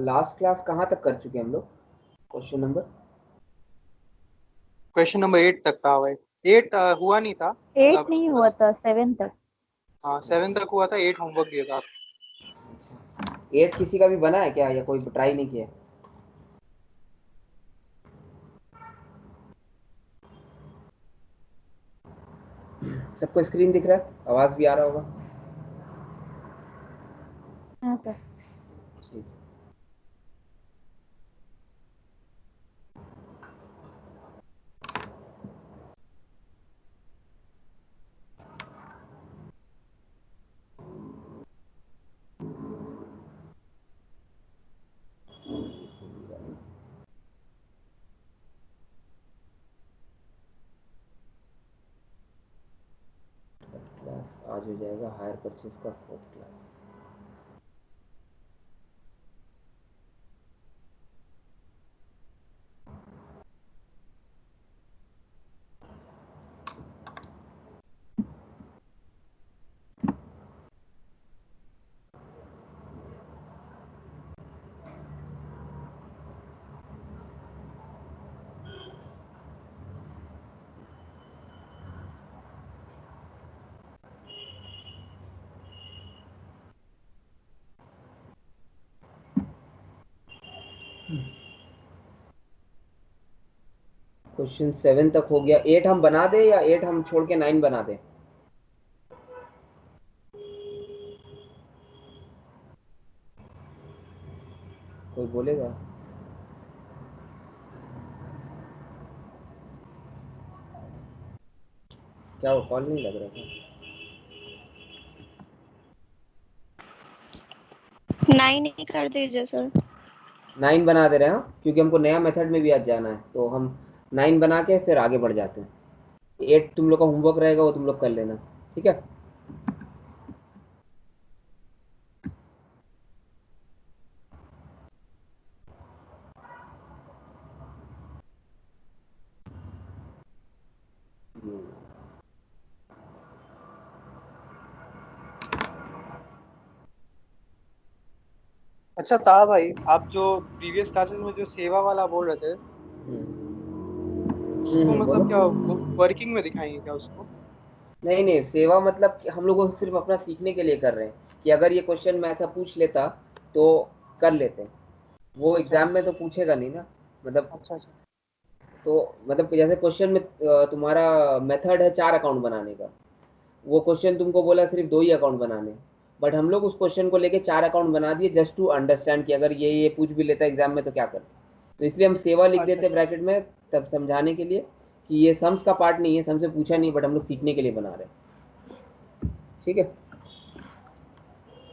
Last class कहाँ तक कर चुके हम लोग? क्वेश्चन नंबर 8 तक था भाई। 8 हुआ नहीं था। 8 अब नहीं हुआ बस। था, 7 तक। हाँ 7 तक हुआ था, 8 होमवर्क दिया था। 8 किसी का भी बना है क्या, या कोई ट्राई नहीं किया? सबको स्क्रीन दिख रहा है, आवाज भी आ रहा होगा? हाँ सर। ठीक। क्लास आज हो जाएगा हायर परचेज का 4th क्लास। क्वेश्चन 7 तक हो गया। 8 हम बना दे या 8 हम छोड़ के 9 बना दे? कोई बोलेगा? क्या वो कॉल नहीं लग रहा था? 9 ही कर दीजिए सर। 9 बना दे रहे हैं, हाँ, क्योंकि हमको नया मेथड में भी आज जाना है, तो हम 9 बना के फिर आगे बढ़ जाते हैं। 8 तुम लोग का होमवर्क रहेगा, वो तुम लोग कर लेना, ठीक है? अच्छा था भाई, आप जो प्रीवियस क्लासेस में जो सेवा वाला बोल रहे थे, उसको बोलो। मतलब क्या वर्किंग में दिखाएंगे क्या उसको? नहीं नहीं, सेवा मतलब कि हम लोगों को सिर्फ अपना सीखने के लिए कर रहे हैं कि अगर ये क्वेश्चन में ऐसा पूछ लेता तो कर लेते हैं। वो अच्छा एग्जाम में तो पूछेगा नहीं ना, मतलब। अच्छा अच्छा। तो मतलब जैसे क्वेश्चन में तुम्हारा मेथड है 4 अकाउंट बनाने का, वो क्वेश्चन तुमको बोला सिर्फ 2 ही अकाउंट बनाने, बट हम लोग उस क्वेश्चन को लेके 4 अकाउंट बना दिए जस्ट टू अंडरस्टैंड कि अगर ये पूछ भी लेता एग्जाम में तो क्या करते। तो इसलिए हम सेवा लिख अच्छा देते ब्रैकेट में, तब समझाने के लिए कि ये सम्स का पार्ट नहीं है, सम से पूछा नहीं, बट हम लोग सीखने के लिए बना रहे हैं। ठीक है,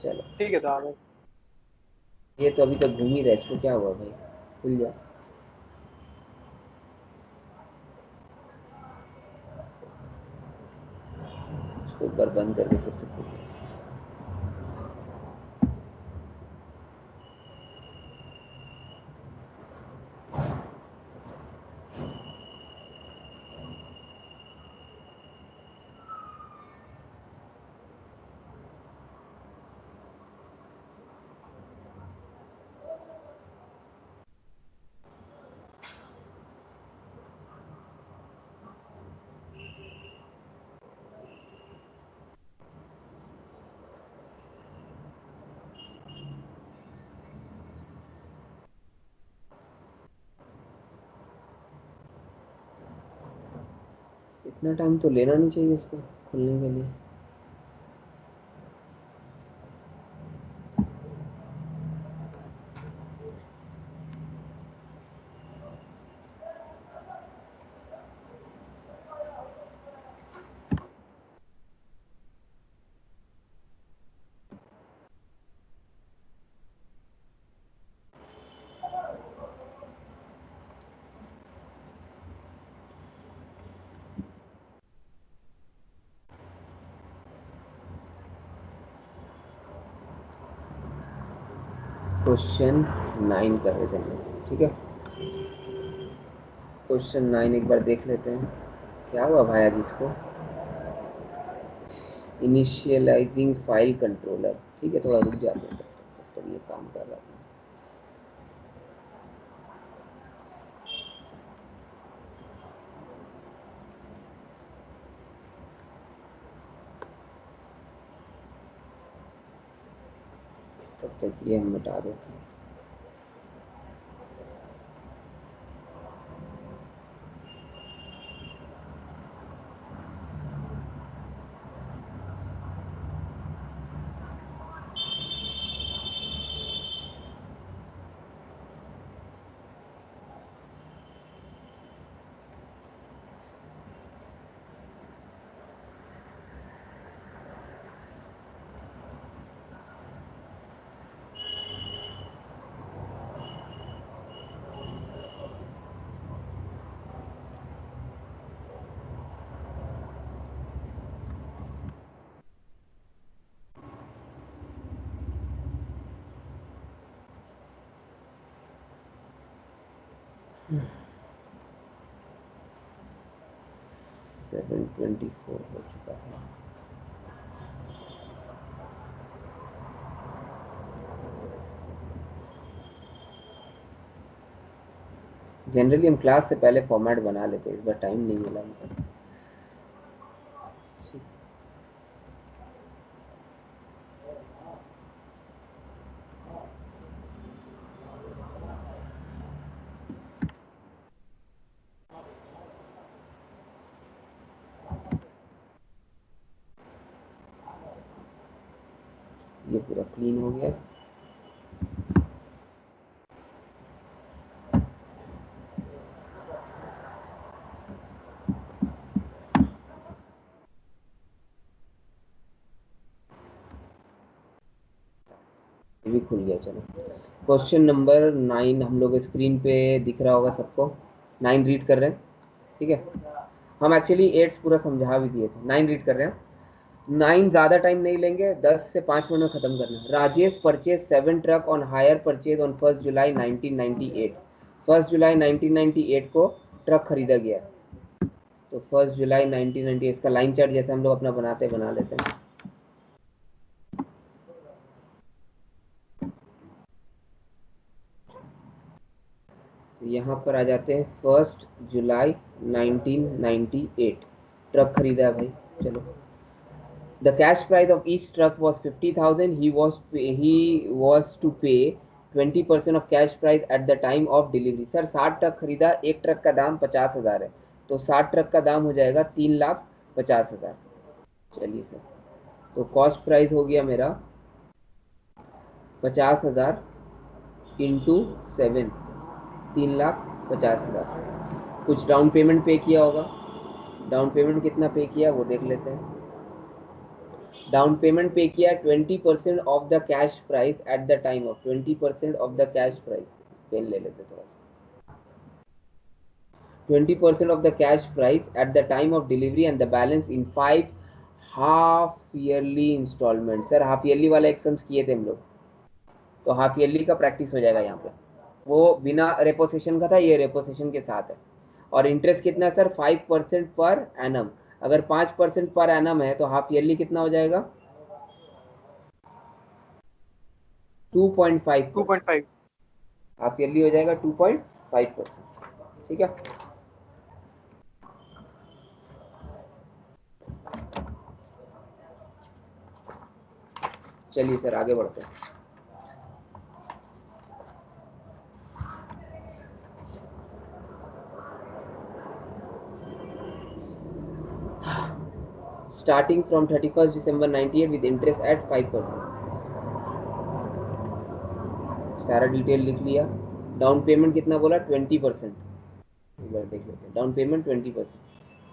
चलो। ठीक है था भाई। ये तो अभी तक घूम ही रहा है, इसको क्या हुआ भाई? खुल जा। इसको एक बार बंद करके फिर से खोल। इतना टाइम तो लेना नहीं चाहिए इसको खुलने के लिए। क्वेश्चन 9 कर रहे थे हम लोग, ठीक है? क्वेश्चन 9 एक बार देख लेते हैं। क्या हुआ भाई आज इसको? इनिशियलाइजिंग फाइल कंट्रोलर, ठीक है, थोड़ा रुक जाते हैं तब तक ये काम कर रहा था। तब तक ये हम मिटा देते हैं। सेवन 24 हो चुका है। जनरली हम क्लास से पहले फॉर्मेट बना लेते हैं, इस बार टाइम नहीं मिला मुझे। ये पूरा क्लीन हो गया। ये भी खुल गया। चलो क्वेश्चन नंबर 9 हम लोग स्क्रीन पे दिख रहा होगा सबको। 9 रीड कर रहे हैं, ठीक है। हम एक्चुअली 8 पूरा समझा भी दिए थे, 9 रीड कर रहे हैं। 9 ज़्यादा टाइम नहीं लेंगे, 10 से 5 मिनट में ख़त्म करना है। Rajesh purchase 7 truck on hire purchase on 1 जुलाई 1998। 1 जुलाई 1998 को ट्रक खरीदा गया। तो 1 जुलाई 1998 इसका लाइन चार्ट जैसे हम लोग अपना बनाते हैं बना लेते हैं। तो यहाँ पर आ जाते हैं 1 जुलाई 1998 ट्रक खरीदा है भाई। चलो The cash price of each truck was 50,000. He was to pay 20% of cash price at the time of delivery. Sir 60 truck खरीदा, एक ट्रक का दाम 50,000 है, तो 60 ट्रक का दाम हो जाएगा 3,50,000। चलिए सर, तो कॉस्ट प्राइस हो गया मेरा 50,000 इंटू 7, 3,50,000। कुछ डाउन पेमेंट पे किया होगा, डाउन पेमेंट कितना पे किया वो देख लेते हैं। डाउन पेमेंट पे किया 20% of the cash price at the time of 20% of the cash price. Pen ले लेते थोड़ा सा। 20% of the cash price at the time of delivery and the balance in 5 half yearly installment. Sir half yearly वाला exams किए थे हम लोग, तो हाफ ईयरली का प्रैक्टिस हो जाएगा यहाँ पे। वो बिना रेपोसेशन का था, ये रेपोसेशन के साथ है। और इंटरेस्ट कितना है सर? 5% per annum. अगर 5% पर एनम है तो हाफ ईयरली कितना हो जाएगा? 2.5। 2.5। हाफ ईयरली हो जाएगा 2.5%, ठीक है। चलिए सर आगे बढ़ते हैं। Starting from 31 December 98 with interest eight 5%। सारा डिटेल लिख लिया। डाउन पेमेंट कितना बोला? 20%। एक बार देख लेते हैं। Down payment 20%।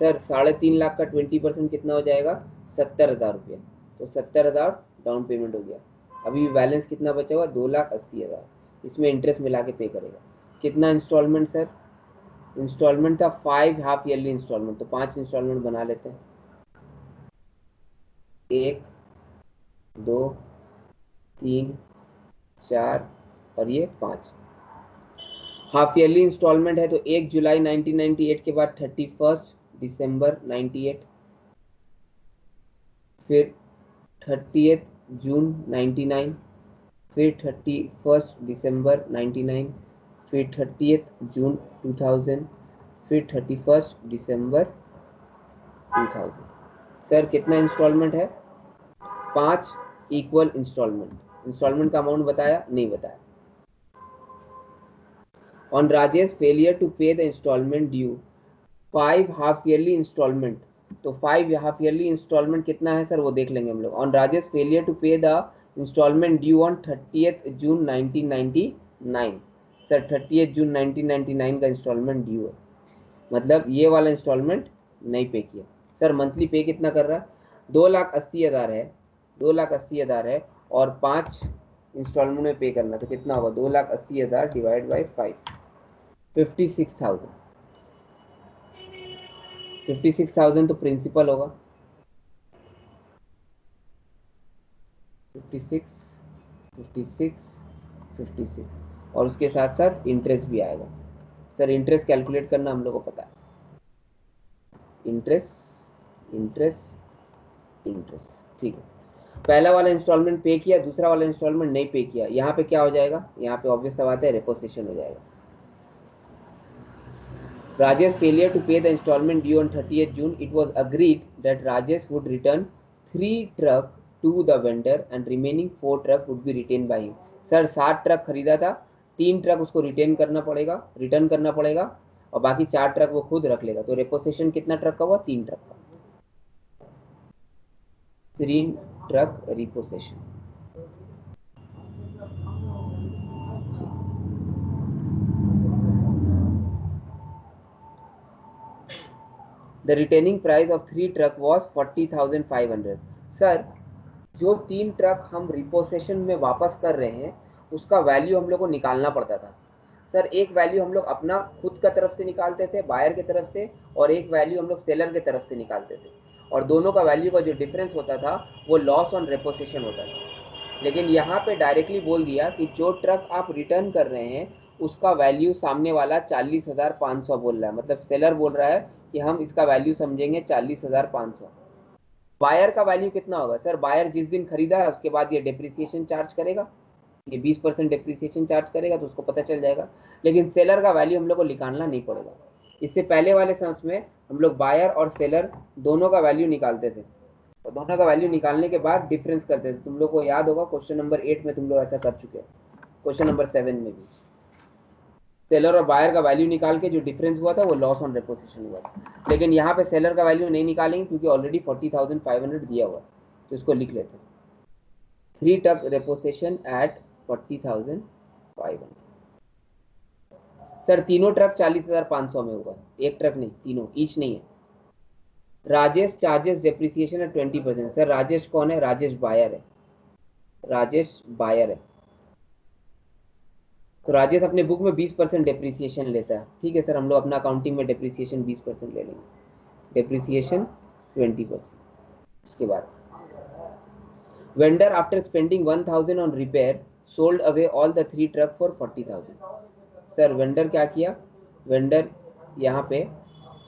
सर 3.5 लाख का 20% कितना हो जाएगा? 70,000 रुपया। तो 70,000 डाउन पेमेंट हो गया। अभी बैलेंस कितना बचा हुआ? 2,80,000। इसमें इंटरेस्ट मिला के पे करेगा। कितना इंस्टॉलमेंट सर? इंस्टॉलमेंट था 5 हाफ ईयरली इंस्टॉलमेंट, तो 5 इंस्टॉलमेंट बना लेते हैं। 1, 2, 3, 4 और ये 5। हाफ ईयरली इंस्टॉलमेंट है तो 1 जुलाई 1998 के बाद 31 दिसंबर 98, फिर 30 जून 99, फिर 31 दिसंबर 99, फिर 30 जून 2000, फिर 31 दिसंबर 2000। सर कितना इंस्टॉलमेंट है? 5 इक्वल इंस्टॉलमेंट। इंस्टॉलमेंट का अमाउंट बताया? नहीं बताया। On Rajesh failure to pay the installment due 5 half yearly installment, तो 5 हाफ ईयरली इंस्टॉलमेंट कितना है सर वो देख लेंगे हम लोग। On Rajesh failure to pay the installment due on 30th June 1999, sir 30th June 1999 का इंस्टॉलमेंट ड्यू है, मतलब ये वाला इंस्टॉलमेंट नहीं पे किया। सर मंथली पे कितना कर रहा है? 2,80,000 है, 2,80,000 है और 5 इंस्टॉलमेंट में पे करना, तो कितना होगा? 2,80,000 डिवाइड बाई 5, 56,000। 56,000 तो प्रिंसिपल होगा, 56, 56, 56 और उसके साथ साथ इंटरेस्ट भी आएगा। सर इंटरेस्ट कैलकुलेट करना हम लोग को पता है, इंटरेस्ट इंटरेस्ट इंटरेस्ट, ठीक है। पहला वाला इंस्टॉलमेंट पे किया, दूसरा वाला इंस्टॉलमेंट नहीं पे किया, यहाँ पे क्या हो जाएगा? यहाँ पे ऑब्वियस सा बात है, रेपोसेशन हो जाएगा। Rajesh failure to pay the installment due on 30th June, it was agreed that Rajesh would return 3 truck to the vendor and remaining 4 truck would be retained by him. Sir 7 truck खरीदा था, 3 truck उसको return करना पड़ेगा और बाकी 4 truck वो खुद रख लेगा। तो रेपोसेशन कितना ट्रक का हुआ? 3 ट्रक का, 3 truck repossession. The retaining price of 3 truck was 40,500. Sir जो 3 ट्रक हम रिपोसेशन में वापस कर रहे हैं उसका वैल्यू हम लोग को निकालना पड़ता था। सर एक वैल्यू हम लोग अपना खुद का तरफ से निकालते थे बायर की तरफ से, और एक वैल्यू हम लोग सेलर की तरफ से निकालते थे, और दोनों का वैल्यू का जो डिफरेंस होता था वो लॉस ऑन रिपोसेशन होता था। लेकिन यहाँ पे डायरेक्टली बोल दिया कि जो ट्रक आप रिटर्न कर रहे हैं उसका वैल्यू सामने वाला 40,500 बोल रहा है, मतलब सेलर बोल रहा है कि हम इसका वैल्यू समझेंगे 40,500। बायर का वैल्यू कितना होगा? सर बायर जिस दिन खरीदा है उसके बाद ये डिप्रिसिएशन चार्ज करेगा, ये 20% डिप्रिसिएशन चार्ज करेगा तो उसको पता चल जाएगा। लेकिन सेलर का वैल्यू हम लोग को निकालना नहीं पड़ेगा। इससे पहले वाले सम्स में हम लोग बायर और सेलर दोनों का वैल्यू निकालते थे, और दोनों का वैल्यू निकालने के बाद डिफरेंस करते थे। तुम लोग को याद होगा क्वेश्चन नंबर 8 में तुम लोग ऐसा कर चुके हैं, क्वेश्चन नंबर 7 में भी सेलर और बायर का वैल्यू निकाल के जो डिफरेंस हुआ था वो लॉस ऑन रिपोसेशन हुआ था। लेकिन यहाँ पे सेलर का वैल्यू नहीं निकालेंगे क्योंकि ऑलरेडी 40,500 दिया हुआ है, तो इसको लिख लेते हैं 3 ट्रक रिपोसेशन एट 40,500। सर तीनों ट्रक 40,500 में होगा, एक ट्रक नहीं, तीनों ईच नहीं है। राजेश चार्जेस डिप्रिसिएशन है 20%। सर राजेश कौन है? राजेश बायर है, राजेश बायर है। तो राजेश अपने बुक में 20% डिप्रिसिएशन लेता है, ठीक है सर, हम लोग अपना अकाउंटिंग में डिप्रिसिएशन 20% ले लेंगे, डिप्रिसिएशन 20%। उसके बाद vendor after spending 1,000 on repair sold away all the 3 truck for 40,000। Sir vendor क्या किया? वेंडर यहाँ पे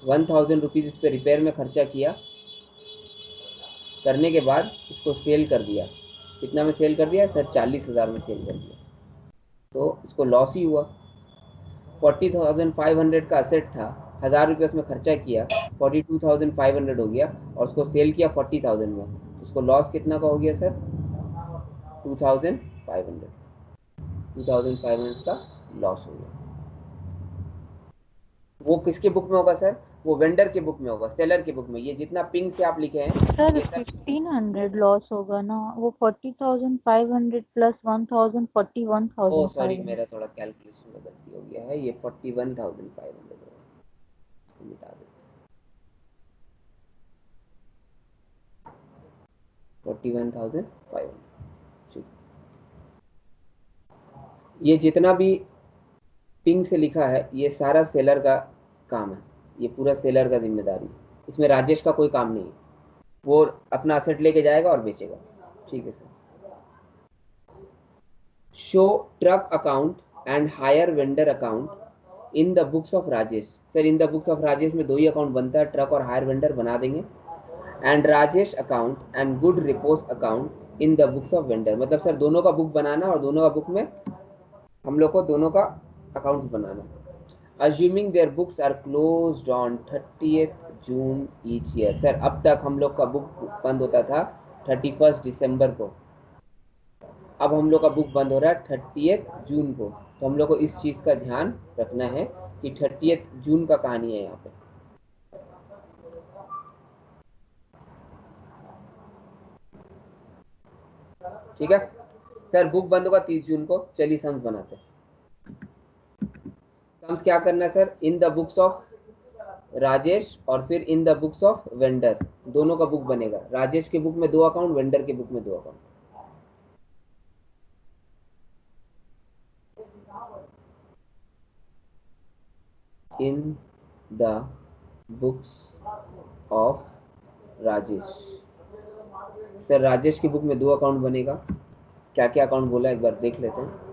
1,000 रुपीज़ इस पे रिपेयर में खर्चा किया, करने के बाद इसको सेल कर दिया। कितना में सेल कर दिया? सर 40,000 में सेल कर दिया, तो इसको लॉस ही हुआ। 40,500 का असेट था, 1,000 रुपये उसमें खर्चा किया, 42,500 हो गया, और उसको सेल किया 40,000 में, तो उसको लॉस कितना का हो गया सर? 2,500, 2,500 का लॉस हो गया। वो किसके बुक में होगा सर? वो वेंडर के बुक में होगा, सेलर के बुक में। ये जितना पिंक से आप लिखे हैं सर ये सब 1,500 लॉस होगा ना, वो 40,500 प्लस 1,000 ओ 41,500। सॉरी, मेरा थोड़ा कैलकुलेशन का गलती हो गया है, ये 41,500 होगा, इसको मिटा दो, 41,500। ये जितना भी पिंक से लिखा है ये सारा सेलर का काम है, ये पूरा सेलर का जिम्मेदारी, इसमें राजेश का कोई काम नहीं है, वो अपना असेट लेके जाएगा और बेचेगा, ठीक है sir. Show truck account and higher vendor account in the books of Rajesh. Sir in the books of Rajesh में 2 ही अकाउंट बनता है, ट्रक और हायर वेंडर बना देंगे। And Rajesh account and good repose account in the books of vendor, मतलब sir दोनों का book बनाना और दोनों का बुक में हम लोग को दोनों का अकाउंट्स बनाना। Assuming their books are closed on 30th June each year. Sir अब तक हम लोग का बुक बंद होता था 31 दिसंबर को, अब हम लोग का बुक बंद हो रहा है 30 जून को, तो हम लोग को इस चीज़ का ध्यान रखना है कि 30 जून का कहानी है यहाँ पे। ठीक है सर, बुक बंद होगा 30 जून को। चलिए सम्स बनाते हैं। सम्स क्या करना है sir, in the books of Rajesh और फिर इन द बुक्स ऑफ वेंडर, दोनों का बुक बनेगा। राजेश के बुक में 2 अकाउंट, वेंडर के बुक में 2 account. In the books of Rajesh, sir Rajesh की बुक में 2 अकाउंट बनेगा। क्या क्या अकाउंट बोला एक बार देख लेते हैं।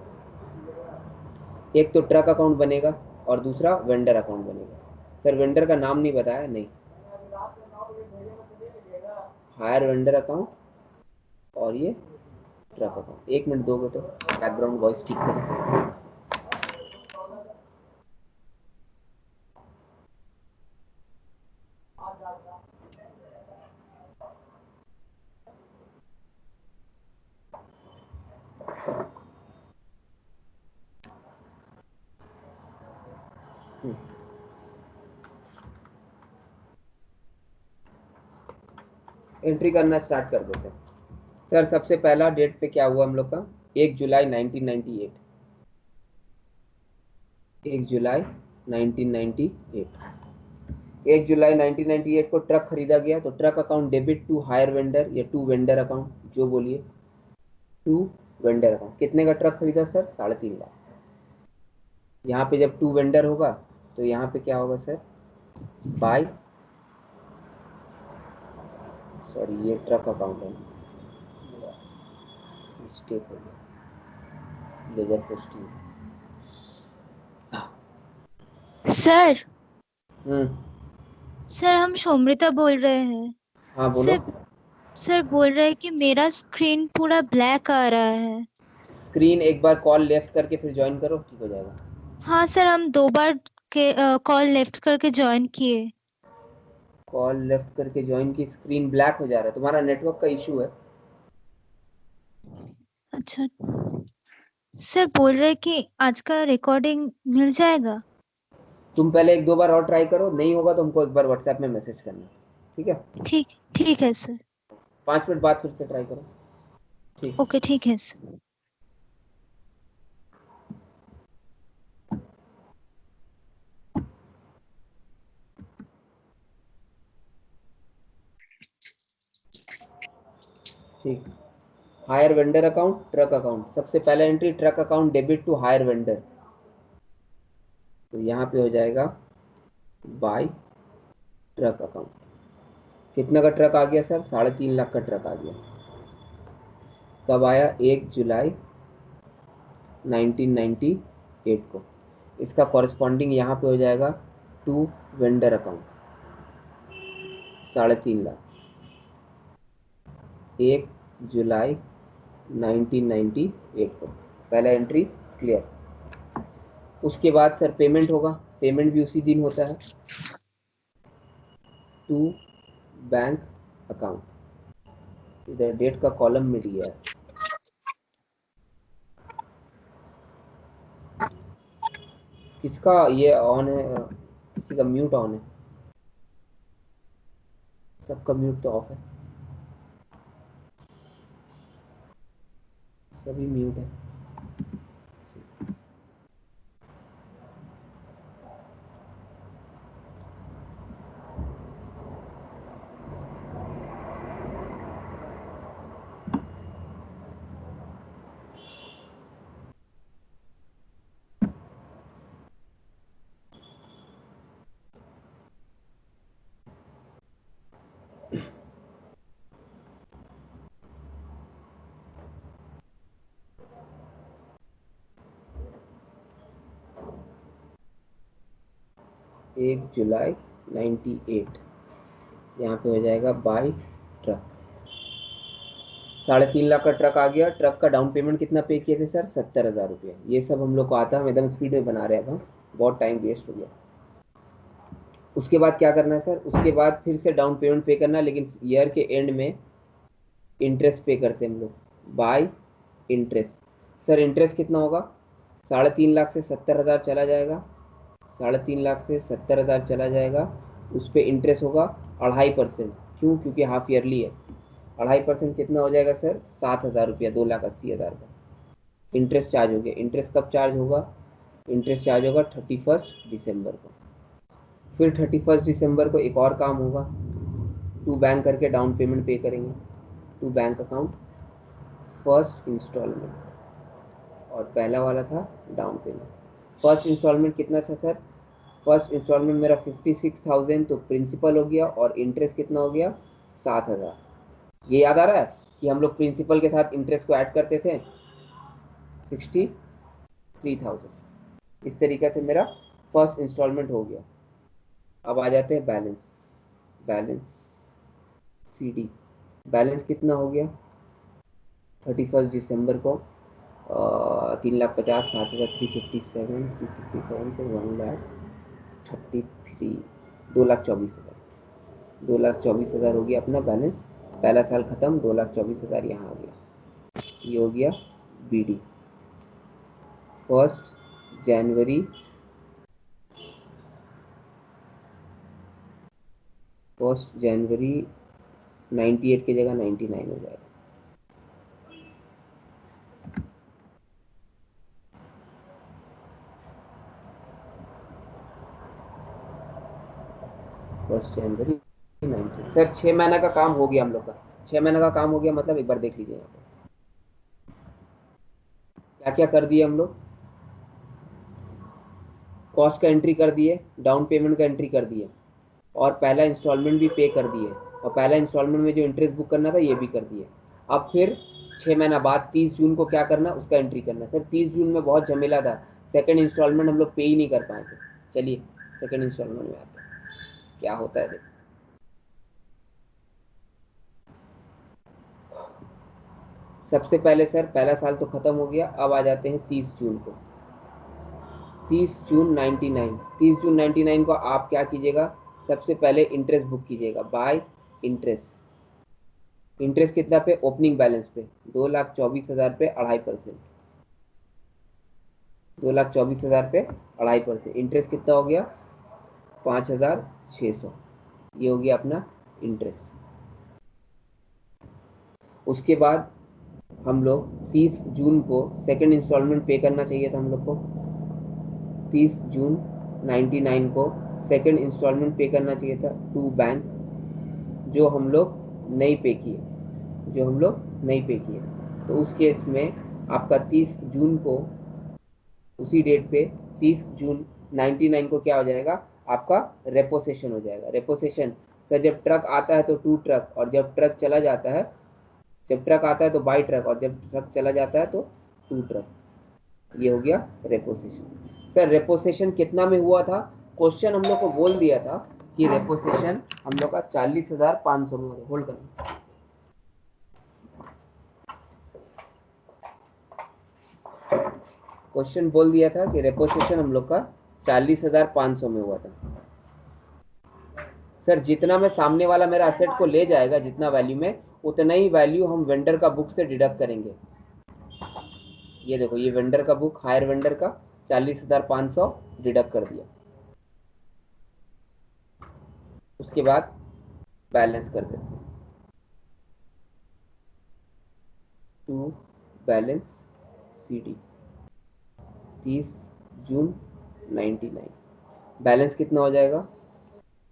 एक तो ट्रक अकाउंट बनेगा और दूसरा वेंडर अकाउंट बनेगा। सर वेंडर का नाम नहीं बताया, नहीं, हायर वेंडर अकाउंट और ये ट्रक अकाउंट। 1 मिनट दोगे तो बैकग्राउंड वॉइस ठीक करें। एंट्री करना स्टार्ट कर देते हैं। सर सबसे पहला डेट पे क्या हुआ हम लोग का, 1 जुलाई 1998। 1 जुलाई 1998, 1 जुलाई 1998 को ट्रक खरीदा गया, तो truck account debit to hire vendor या टू वेंडर अकाउंट, जो बोलिए, टू वेंडर अकाउंट। कितने का ट्रक खरीदा सर, 3.5 लाख। यहाँ पे जब टू वेंडर होगा तो यहाँ पे क्या होगा सर, बाय, सॉरी ये ट्रक अकाउंट है, मिस्टेक हो गया, लेजर पोस्टिंग। सर हम्म, सर हम सोमृता बोल रहे हैं। हाँ बोलो। सर बोल रहे हैं कि मेरा स्क्रीन पूरा ब्लैक आ रहा है। स्क्रीन एक बार कॉल लेफ्ट करके फिर ज्वाइन करो, ठीक हो जाएगा। हाँ सर, हम 2 बार के कॉल लेफ्ट करके ज्वाइन किए। कॉल लेफ्ट करके ज्वाइन की, स्क्रीन ब्लैक हो जा रहा है, तुम्हारा नेटवर्क का इशू है। अच्छा सर, बोल रहे हैं कि आज का रिकॉर्डिंग मिल जाएगा। तुम पहले 1-2 बार और ट्राई करो, नहीं होगा तो हमको एक बार व्हाट्सएप में मैसेज करना, ठीक है। ठीक ठीक है सर। 5 मिनट बाद फिर से ट्राई करो, ठीक। ओके ठीक है सर। ठीक, hire vendor account, truck account. सबसे पहला entry truck account debit to hire vendor, तो यहाँ पे हो जाएगा बाय ट्रक अकाउंट। कितना का ट्रक आ गया सर, 3.5 लाख का ट्रक आ गया। कब आया, 1 जुलाई 1998 को। इसका कॉरेस्पॉन्डिंग यहाँ पे हो जाएगा टू वेंडर अकाउंट, 3.5 लाख, 1 जुलाई 1998 को। पहला एंट्री क्लियर। उसके बाद सर पेमेंट होगा, पेमेंट भी उसी दिन होता है, टू बैंक अकाउंट। इधर डेट का कॉलम मिल गया है। किसका ये ऑन है, किसी का म्यूट ऑन है, सबका म्यूट तो ऑफ है, सभी म्यूट है। 1 जुलाई 98, यहाँ पे हो जाएगा बाय ट्रक। 3.5 लाख का ट्रक आ गया। ट्रक का डाउन पेमेंट कितना पे किए थे सर, 70,000 रुपये। ये सब हम लोग को आता है, हम एकदम स्पीड में बना रहे हैं, अब बहुत टाइम वेस्ट हो गया। उसके बाद क्या करना है सर, उसके बाद फिर से डाउन पेमेंट पे करना है, लेकिन ईयर के एंड में इंटरेस्ट पे करते हैं हम लोग, बाय इंटरेस्ट। सर इंटरेस्ट कितना होगा? 3.5 लाख से 70,000 चला जाएगा, 3.5 लाख से 70,000 चला जाएगा, उस पर इंटरेस्ट होगा 2.5%। क्यों? क्योंकि हाफ ईयरली है। 2.5% कितना हो जाएगा सर? 7,000 रुपया, 2,80,000 का इंटरेस्ट चार्ज हो गया। इंटरेस्ट कब चार्ज होगा? इंटरेस्ट चार्ज होगा 31 दिसंबर को। फिर 31 दिसंबर को एक और काम होगा, टू बैंक करके डाउन पेमेंट पे करेंगे, to bank account first installment, और पहला वाला था डाउन पेमेंट। फर्स्ट इंस्टॉलमेंट कितना था सर? फर्स्ट इंस्टॉलमेंट मेरा 56,000 तो प्रिंसिपल हो गया, और इंटरेस्ट कितना हो गया? 7,000। ये याद आ रहा है कि हम लोग प्रिंसिपल के साथ इंटरेस्ट को ऐड करते थे, 63,000। इस तरीके से मेरा फर्स्ट इंस्टॉलमेंट हो गया। अब आ जाते हैं बैलेंस। बैलेंस CD, बैलेंस कितना हो गया 31 दिसंबर को? 3,50,000, 7,357, 367 से 1,33, 2,24,000, 2,24,000 हो गया अपना बैलेंस। पहला साल खत्म, 2,24,000 यहाँ आ गया। ये हो गया BD। 1 जनवरी 98 की जगह 99 हो जाएगा। जनवरी 19। सर 6 महीना का काम हो गया हम लोग का। 6 महीना का काम हो गया मतलब एक बार देख लीजिए यहाँ पर क्या क्या कर दिए हम लोग। कॉस्ट का एंट्री कर दिए, डाउन पेमेंट का एंट्री कर दिए, और पहला इंस्टॉलमेंट भी पे कर दिए, और पहला इंस्टॉलमेंट में जो इंटरेस्ट बुक करना था ये भी कर दिए। अब फिर 6 महीना बाद 30 जून को क्या करना, उसका एंट्री करना। सर 30 जून में बहुत झमेला था, सेकंड इंस्टॉलमेंट हम लोग पे ही नहीं कर पाए थे। चलिए सेकंड इंस्टॉलमेंट में आते हैं, क्या होता है देखो। सबसे पहले सर पहला साल तो खत्म हो गया, अब आ जाते हैं 30 जून को। 30 जून 99, 30 जून 99 को आप क्या कीजिएगा, सबसे पहले इंटरेस्ट बुक कीजिएगा बाय इंटरेस्ट। इंटरेस्ट कितना पे? ओपनिंग बैलेंस पे 2,24,000 पे 2.5%, 2,24,000 पे 2.5%। इंटरेस्ट कितना हो गया? 5,600। ये हो गया अपना इंटरेस्ट। उसके बाद हम लोग 30 जून को सेकंड इंस्टॉलमेंट पे करना चाहिए था हम लोग को। 30 जून 99 को सेकंड इंस्टॉलमेंट पे करना चाहिए था टू बैंक, जो हम लोग नहीं पे किए, तो उस केस में आपका 30 जून को, उसी डेट पे 30 जून 99 को क्या हो जाएगा, आपका रेपोसेशन हो जाएगा। रेपोसेशन सर जब ट्रक आता है तो टू ट्रक, और जब ट्रक चला जाता है, जब ट्रक आता है तो बाई ट्रक, और जब ट्रक चला जाता है तो टू ट्रक। ये हो गया रेपोसेशन। सर रेपोसेशन कितना में हुआ था? क्वेश्चन हम लोग को बोल दिया था कि रेपोसेशन हम लोग का 40,500 में। होल्ड करना। क्वेश्चन बोल दिया था कि रेपोसेशन हम लोग का 40,500 में हुआ था। सर जितना में सामने वाला मेरा असेट को ले जाएगा, जितना वैल्यू में, उतना ही वैल्यू हम वेंडर का बुक से डिडक्ट करेंगे। ये देखो, ये वेंडर का बुक, हायर वेंडर का 40,500 डिडक्ट कर दिया। उसके बाद बैलेंस कर देते हैं, to balance CD 30 June 99। Balance कितना हो जाएगा?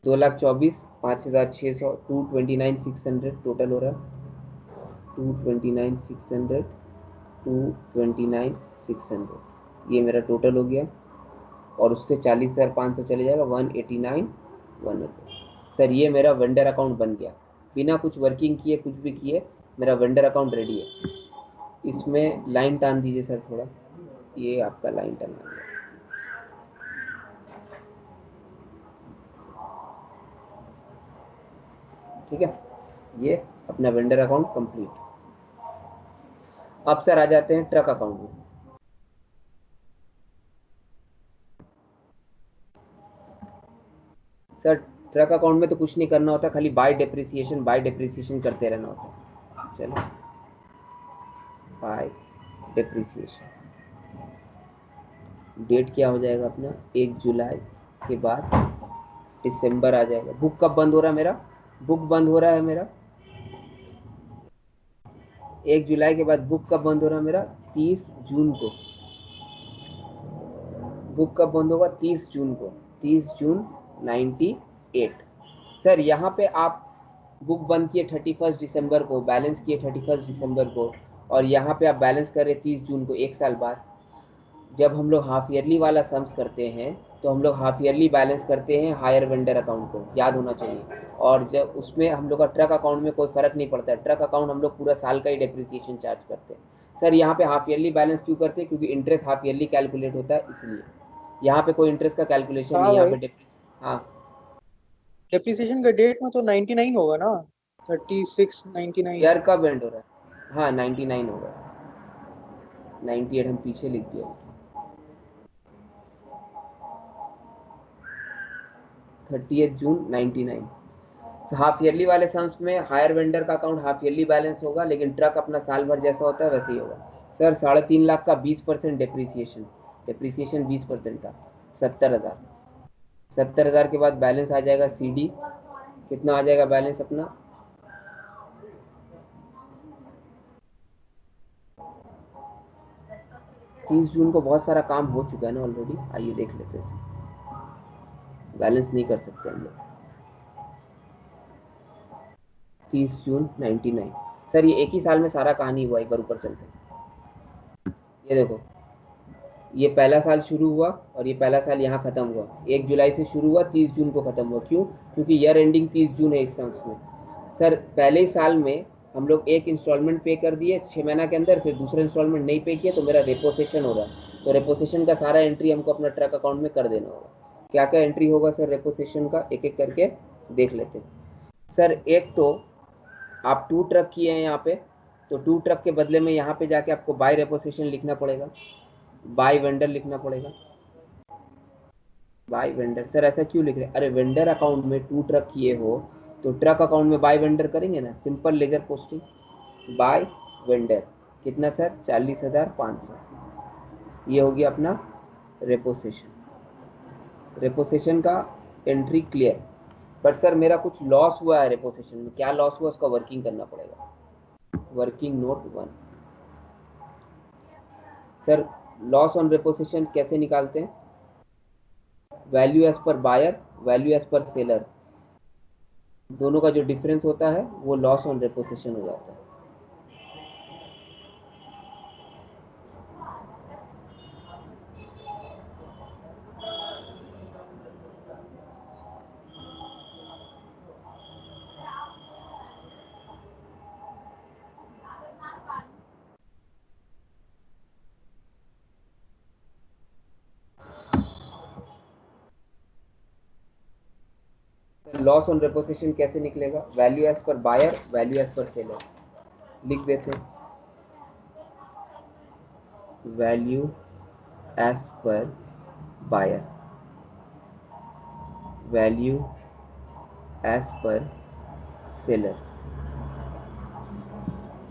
2,24,000, 5,600, 229,600 टोटल हो रहा है। 229,600, 229,600 ये मेरा टोटल हो गया, और उससे 40,500 चले जाएगा 189,100। सर ये मेरा वेंडर अकाउंट बन गया, बिना कुछ वर्किंग किए, कुछ भी किए, मेरा वेंडर अकाउंट रेडी है। इसमें लाइन टान दीजिए सर थोड़ा, ये आपका लाइन टर्न आ गया। ठीक है, ये अपना वेंडर अकाउंट कंप्लीट। अब सर आ जाते हैं ट्रक अकाउंट में। सर ट्रक अकाउंट में तो कुछ नहीं करना होता, खाली बाय डेप्रिसिएशन करते रहना होता है। चलो बाय डेप्रिसिएशन। डेट क्या हो जाएगा अपना, 1 जुलाई के बाद दिसंबर आ जाएगा। बुक कब बंद हो रहा है मेरा, बुक बंद हो रहा है मेरा 1 जुलाई के बाद। बुक कब बंद हो रहा है मेरा, 30 जून को। बुक कब बंद होगा, 30 जून को, 30 जून 98। सर यहाँ पे आप बुक बंद किए 31 दिसंबर को, बैलेंस किए 31 दिसंबर को, और यहाँ पे आप बैलेंस कर रहे 30 जून को, 1 साल बाद। जब हम लोग हाफ ईयरली वाला सम्स करते हैं तो हम लोग हाफ ईयरली बैलेंस करते हैं हायर वेंडर अकाउंट को, याद होना चाहिए। और जब उसमें हम लोग का ट्रक अकाउंट में कोई फ़र्क नहीं पड़ता है, ट्रक अकाउंट हम लोग पूरा साल का ही डेप्रिसिएशन चार्ज करते हैं। सर यहाँ पे हाफ ईयरली बैलेंस क्यों करते हैं, क्योंकि इंटरेस्ट हाफ ईयरली कैलकुलेट होता है इसलिए। यहाँ पे कोई इंटरेस्ट का कैलकुलेशन हाँ नहीं, यहाँ भाई, पे हाँ डेप्रिसिएशन का डेट में तो 99 होगा ना, 36 99। ईयर कब एंड हो रहा है, हाँ 99 होगा, 98 हम पीछे लिख दिया, 30 जून 99। हाफ ईयरली वाले सम्स में हायर वेंडर का अकाउंट हाफ ईयरली बैलेंस होगा, लेकिन ट्रक अपना साल भर जैसा होता है वैसे ही होगा। सर 3.5 लाख का 20% डेप्रिसिएशन, डेप्रिसिएशन 20% का 70,000। 70,000 के बाद बैलेंस आ जाएगा सीडी, कितना आ जाएगा बैलेंस अपना, 30 जून को बहुत सारा काम हो चुका है ना ऑलरेडी, आइए देख लेते हैं, बैलेंस नहीं कर सकते हम लोग। 30 जून 99। सर ये एक ही साल में सारा कहानी हुआ, एक बार ऊपर चलते हैं। ये देखो, ये पहला साल शुरू हुआ और ये पहला साल यहाँ खत्म हुआ, 1 जुलाई से शुरू हुआ, 30 जून को खत्म हुआ। क्यों, क्योंकि ईयर एंडिंग 30 जून है इस सम्स में। सर पहले ही साल में हम लोग एक इंस्टॉलमेंट पे कर दिए 6 महीना के अंदर, फिर दूसरा इंस्टॉलमेंट नहीं पे किया तो मेरा रेपोसेशन हो रहा है। तो रेपोसेशन का सारा एंट्री हमको अपना ट्रक अकाउंट में कर देना होगा। क्या क्या एंट्री होगा सर रेपोसेशन का, एक एक करके देख लेते हैं। सर एक तो आप 2 ट्रक किए हैं यहाँ पे, तो 2 ट्रक के बदले में यहाँ पे जाके आपको बाय रेपोसेशन लिखना पड़ेगा, बाय वेंडर लिखना पड़ेगा, बाय वेंडर। सर ऐसा क्यों लिख रहे हैं, अरे वेंडर अकाउंट में 2 ट्रक किए हो तो ट्रक अकाउंट में बाय वेंडर करेंगे ना, simple ledger posting by vendor. कितना सर, 40,500। ये हो गया अपना रेपोसेशन। रेपोसेशन का एंट्री क्लियर। बट सर मेरा कुछ लॉस हुआ है रेपोसेशन में, क्या लॉस हुआ उसका वर्किंग करना पड़ेगा, working note 1। Sir loss on repossession कैसे निकालते हैं, value as per buyer, value as per seller, दोनों का जो डिफरेंस होता है वो लॉस ऑन रेपोसेशन हो जाता है। लॉस ऑन रेपोसेशन कैसे निकलेगा, value as per buyer, value as per seller लिख देते हैं, value as per buyer, value as per seller.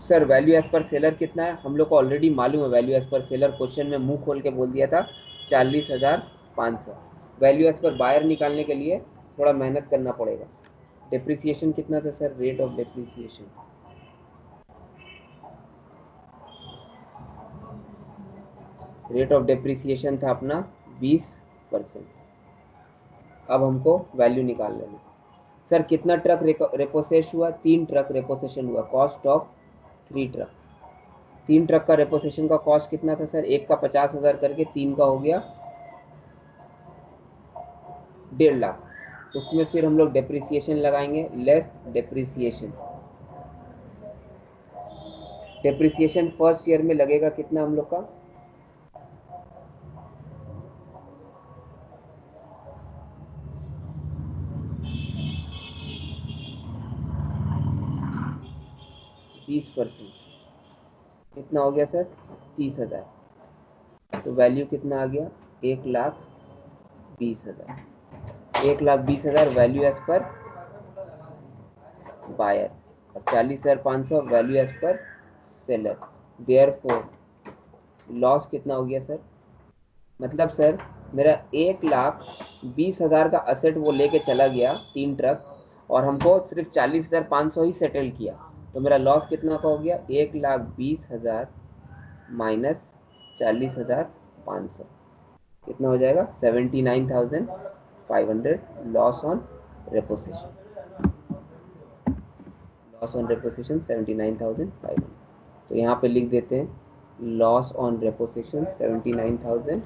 Sir value as per seller कितना है, हम लोग को ऑलरेडी मालूम है value as per seller, question में मुंह खोल के बोल दिया था 40,500। वैल्यू एज पर बायर निकालने के लिए थोड़ा मेहनत करना पड़ेगा। डेप्रिसिएशन कितना था sir, rate of depreciation, rate of depreciation था अपना 20%। अब हमको वैल्यू निकाल लेना। सर कितना ट्रक रेपोसेश हुआ, 3 ट्रक रेपोसेशन हुआ, कॉस्ट ऑफ 3 ट्रक। 3 ट्रक का रेपोसेशन का कॉस्ट कितना था सर, एक का 50,000 करके 3 का हो गया 1.5 लाख। उसमें फिर हम लोग डेप्रिसिएशन लगाएंगे, less depreciation. Depreciation first year में लगेगा कितना हम लोग का, %20। कितना हो गया सर, 30,000। तो वैल्यू कितना आ गया, 1,20,000। 1,20,000 वैल्यू एज पर बायर और 40,500 value as per seller. Therefore loss कितना हो गया सर? मतलब सर मेरा 1,20,000 का असेट वो लेके चला गया 3 ट्रक, और हमको सिर्फ 40,500 ही सेटल किया, तो मेरा लॉस कितना का हो गया? 1,20,000 माइनस 40,500 कितना हो जाएगा? 79,500 लॉस ऑन रेपोजिशन। Loss on रेपोजिशन 79,500। तो यहाँ पे लिख देते हैं लॉस ऑन रेपोजिशन 79,500।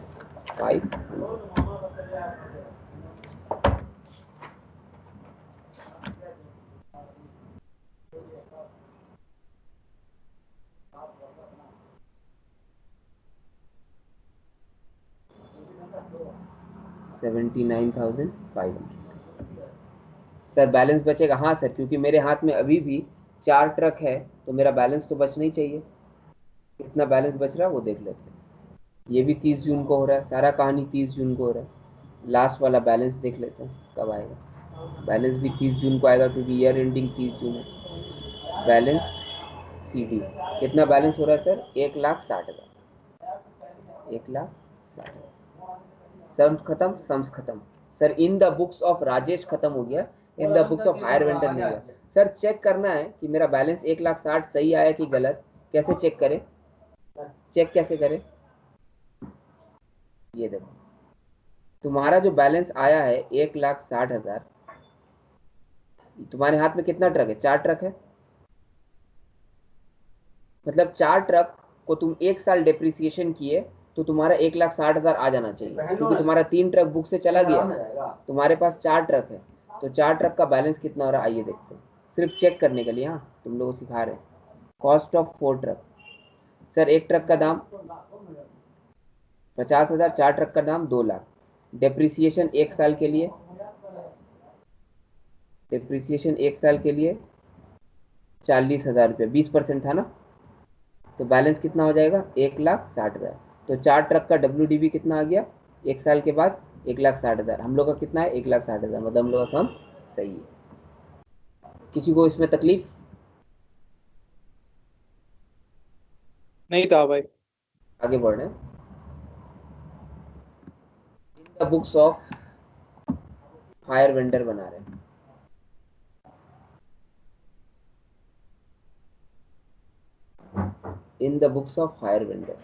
सर बैलेंस बचेगा? हाँ सर, क्योंकि मेरे हाथ में अभी भी 4 ट्रक है, तो मेरा बैलेंस तो बचना ही चाहिए। कितना बैलेंस बच रहा है वो देख लेते हैं। ये भी 30 जून को हो रहा है, सारा कहानी 30 जून को हो रहा है। लास्ट वाला बैलेंस देख लेते हैं कब आएगा। बैलेंस भी 30 जून को आएगा, क्योंकि ईयर एंडिंग 30 जून है। बैलेंस CD कितना बैलेंस हो रहा है सर? 1,60,000। 1,60,000। सम्स खत्म, सम्स खत्म। Sir in the books of Rajesh खत्म हो गया, इन the books of higher vendor नहीं हुआ। सर चेक करना है कि मेरा बैलेंस 1,60,000 सही आया कि गलत। कैसे चेक करें? चेक कैसे करें? ये देखो, तुम्हारा जो बैलेंस आया है 1,60,000, तुम्हारे हाथ में कितना ट्रक है? 4 ट्रक है। मतलब 4 ट्रक को तुम 1 साल डेप्रिसिएशन किए, तो तुम्हारा 1,60,000 आ जाना चाहिए, क्योंकि तुम्हारा 3 ट्रक बुक से चला गया, तुम्हारे पास 4 ट्रक है। तो 4 ट्रक का बैलेंस कितना हो रहा है आइए देखते हैं, सिर्फ चेक करने के लिए। हाँ, तुम लोगों को सिखा रहे हैं। Cost of 4 truck. सर एक ट्रक का दाम 50,000, 4 ट्रक का दाम 2,00,000। डेप्रिसिएशन 1 साल के लिए, डेप्रिसिएशन 1 साल के लिए 40,000 रुपये, 20% था ना, तो बैलेंस कितना हो जाएगा? 1,60,000। तो 4 ट्रक का WDV कितना आ गया 1 साल के बाद? 1,60,000। हम लोग का कितना है? 1,60,000। मतलब हम लोग का सम सही है। किसी को इसमें तकलीफ? नहीं था भाई। आगे बढ़ रहे हैं। In the books of higher vendor बना रहे हैं। In the books of higher vendor.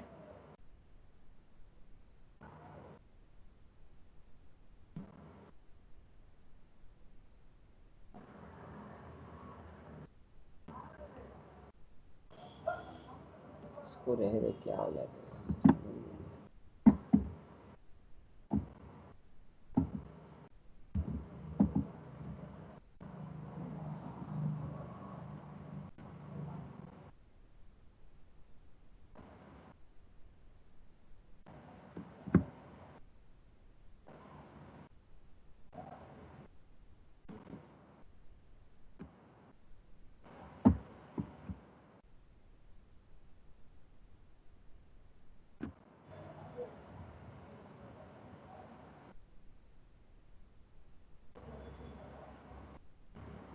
इसको रहे क्या हो जाता है?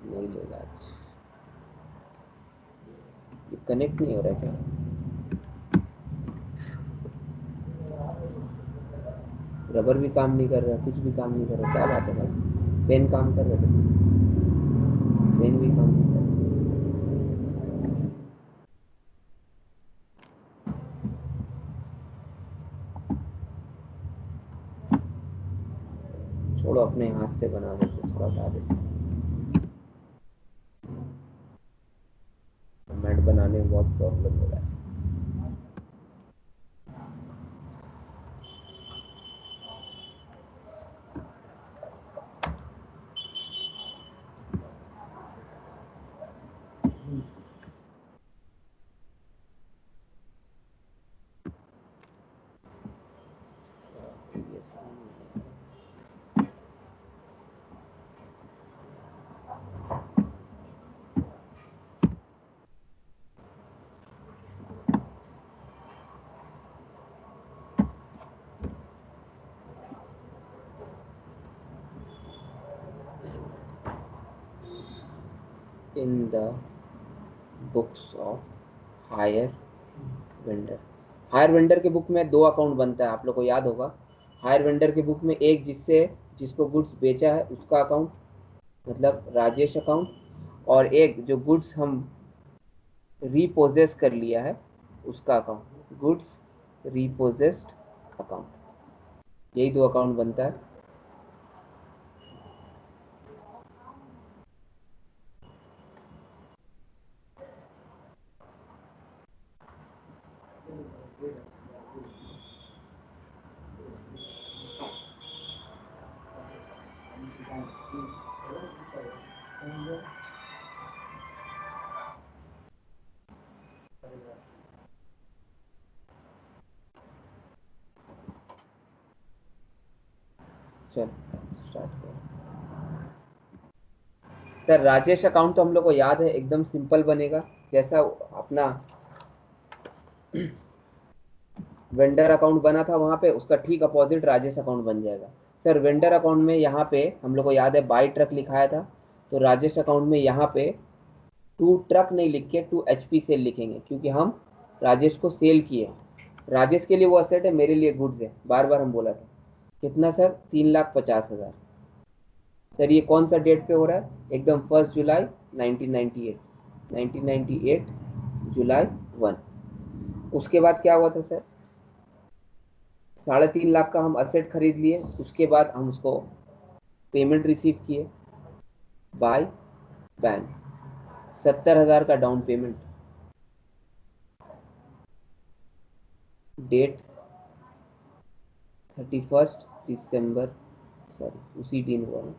नहीं लेगा आज, ये कनेक्ट नहीं हो रहा है क्या? रबर भी काम नहीं कर रहा, कुछ भी काम नहीं कर रहा, क्या बात है भाई? पेन काम कर रहे थे, पेन भी काम नहीं कर रहा। छोड़ो, अपने हाथ से बना देते, इसको हटा देते। मैट बनाने में बहुत प्रॉब्लम हो रहा है। In the books of higher vendor, higher vendor के बुक में 2 अकाउंट बनता है, आप लोग को याद होगा। हायर वेंडर के बुक में एक जिसको गुड्स बेचा है उसका अकाउंट, मतलब राजेश अकाउंट, और एक जो गुड्स हम रीपोजेस कर लिया है उसका अकाउंट, गुड्स रीपोजेस्ड अकाउंट। यही 2 अकाउंट बनता है। चल स्टार्ट करें। सर राजेश अकाउंट तो हम लोग को याद है, एकदम सिंपल बनेगा, जैसा अपना वेंडर अकाउंट बना था वहां पे, उसका ठीक अपोजिट राजेश अकाउंट बन जाएगा। सर वेंडर अकाउंट में यहाँ पे हम लोग को याद है बाई ट्रक लिखाया था, तो राजेश अकाउंट में यहाँ पे 2 ट्रक नहीं लिख के 2 HP सेल लिखेंगे, क्योंकि हम राजेश को सेल किए। राजेश के लिए वो असेट है, मेरे लिए गुड्स है, बार बार हम बोला था। कितना सर? 3,50,000। सर ये कौन सा डेट पे हो रहा है? एकदम 1 जुलाई 1998 जुलाई 1। उसके बाद क्या हुआ था सर? 3.5 लाख का हम असेट खरीद लिए, उसके बाद हम उसको पेमेंट रिसीव किए बाय बैंक, 70,000 का डाउन पेमेंट, डेट 31 दिसंबर, सॉरी उसी दिन हुआ ना,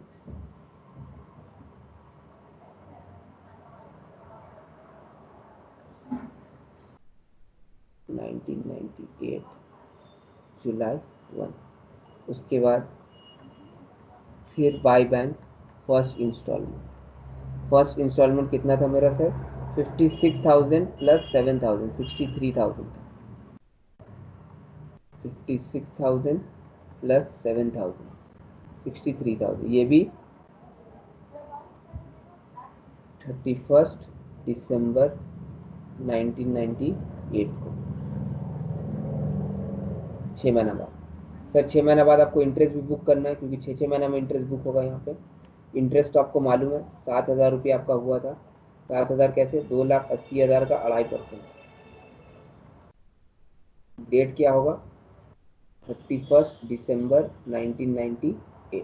जुलाई 1। उसके बाद फिर बाय बैंक फर्स्ट इंस्टॉलमेंट कितना था मेरा सर? 56,000 प्लस 7,000, 63,000 था। 56,000 प्लस 7,000, 63,000। ये भी 31 दिसंबर 1998 को, 6 महीना बाद। सर 6 महीना बाद आपको इंटरेस्ट भी बुक करना है, क्योंकि 6 महीना में इंटरेस्ट बुक होगा। यहाँ पे इंटरेस्ट तो आपको मालूम है, 7,000 रुपये आपका हुआ था। 7,000 कैसे? 2,80,000 का 2.5%। डेट क्या होगा? 31 दिसंबर 1998।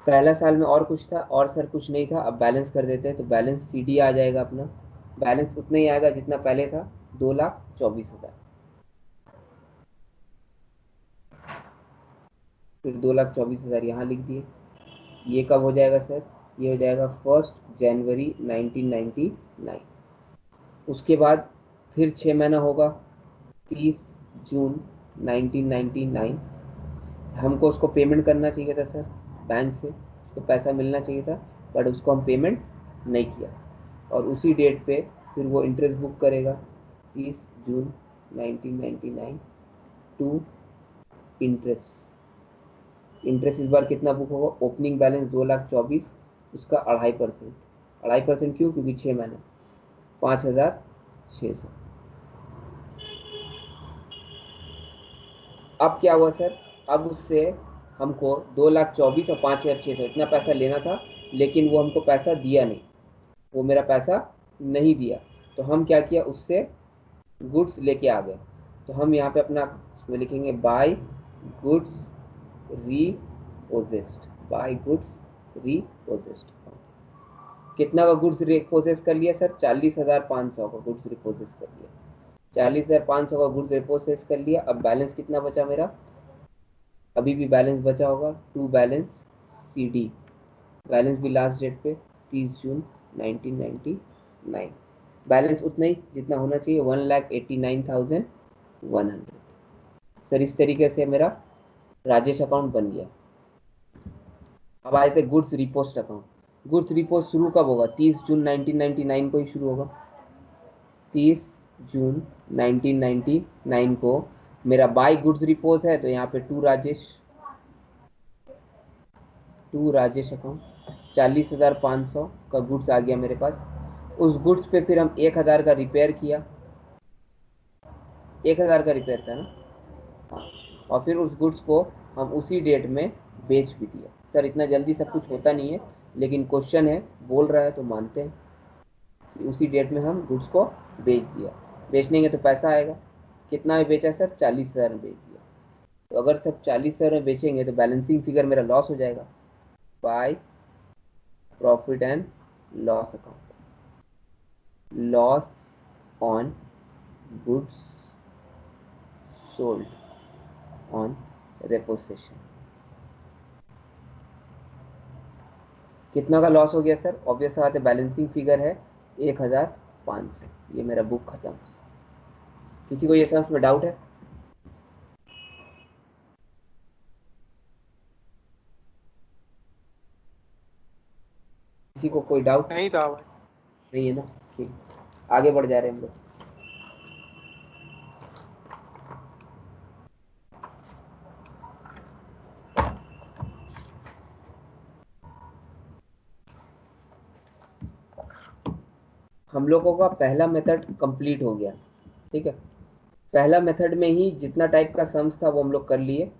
पहला साल में और कुछ था और सर कुछ नहीं था। अब बैलेंस कर देते हैं, तो बैलेंस CD आ जाएगा अपना। बैलेंस उतना ही आएगा जितना पहले था, 2,24,000। फिर 2,24,000 यहाँ लिख दिए। ये कब हो जाएगा सर? ये हो जाएगा 1 जनवरी 1999। उसके बाद फिर 6 महीना होगा, 30 जून 1999। हमको उसको पेमेंट करना चाहिए था सर बैंक से, उसको पैसा मिलना चाहिए था, बट उसको हम पेमेंट नहीं किया, और उसी डेट पे फिर वो इंटरेस्ट बुक करेगा 30 जून 1999 टू इंटरेस्ट इस बार कितना बुक होगा? ओपनिंग बैलेंस 2,24,000, उसका 2.5%। क्यों? क्योंकि 6 महीने, 5,600। अब क्या हुआ सर? अब उससे हमको 2,24,000 और 5,600 इतना पैसा लेना था, लेकिन वो हमको पैसा दिया नहीं, वो मेरा पैसा नहीं दिया। तो हम क्या किया? उससे गुड्स लेके आ गए। तो हम यहाँ पे अपना उसमें लिखेंगे बाय गुड्स रीपोजेस्ड, बाय गुड्स रीपोजेस्ड। कितना का गुड्स रिपोजेस कर लिया सर? 40,500 का गुड्स रिपोजेस कर लिया। 40,500 का गुड्स रिपोजेस कर लिया। अब बैलेंस कितना बचा मेरा? अभी भी बैलेंस बचा होगा, टू बैलेंस CD। बैलेंस भी लास्ट डेट पे 30 जून 1999। बैलेंस उतना ही जितना होना चाहिए, 1,89,100। सर इस तरीके से मेरा राजेश अकाउंट बन गया। अब आए थे goods repost account. Goods repost शुरू कब होगा? 30 जून 1999 को ही शुरू होगा। 30 जून 1999 को मेरा बाय गुड्स रिपोज है, तो यहाँ पे टू राजेश अकाउंट, 40,500 का गुड्स आ गया मेरे पास। उस गुड्स पे फिर हम 1,000 का रिपेयर किया, 1000 का रिपेयर था ना, हाँ, और फिर उस गुड्स को हम उसी डेट में बेच भी दिया। सर इतना जल्दी सब कुछ होता नहीं है, लेकिन क्वेश्चन है, बोल रहा है तो मानते हैं कि उसी डेट में हम गुड्स को बेच दिया। बेचने तो पैसा आएगा। कितना में बेचा सर? 40,000 में बेच दिया। तो अगर सब 40,000 में बेचेंगे तो बैलेंसिंग फिगर मेरा लॉस हो जाएगा by profit and loss account. Loss on goods sold on रेपोजिशन। कितना का लॉस हो गया सर? ऑब्वियस बात है, बैलेंसिंग फिगर है 1500। ये मेरा बुक खत्म। किसी को ये समझ में डाउट है? किसी को कोई डाउट नहीं था भाई। नहीं है ना? ठीक, आगे बढ़ जा रहे हैं हम लोग। हम लोगों का पहला मेथड कंप्लीट हो गया, ठीक है। पहला मेथड में ही जितना टाइप का सम्स था वो हम लोग कर लिए।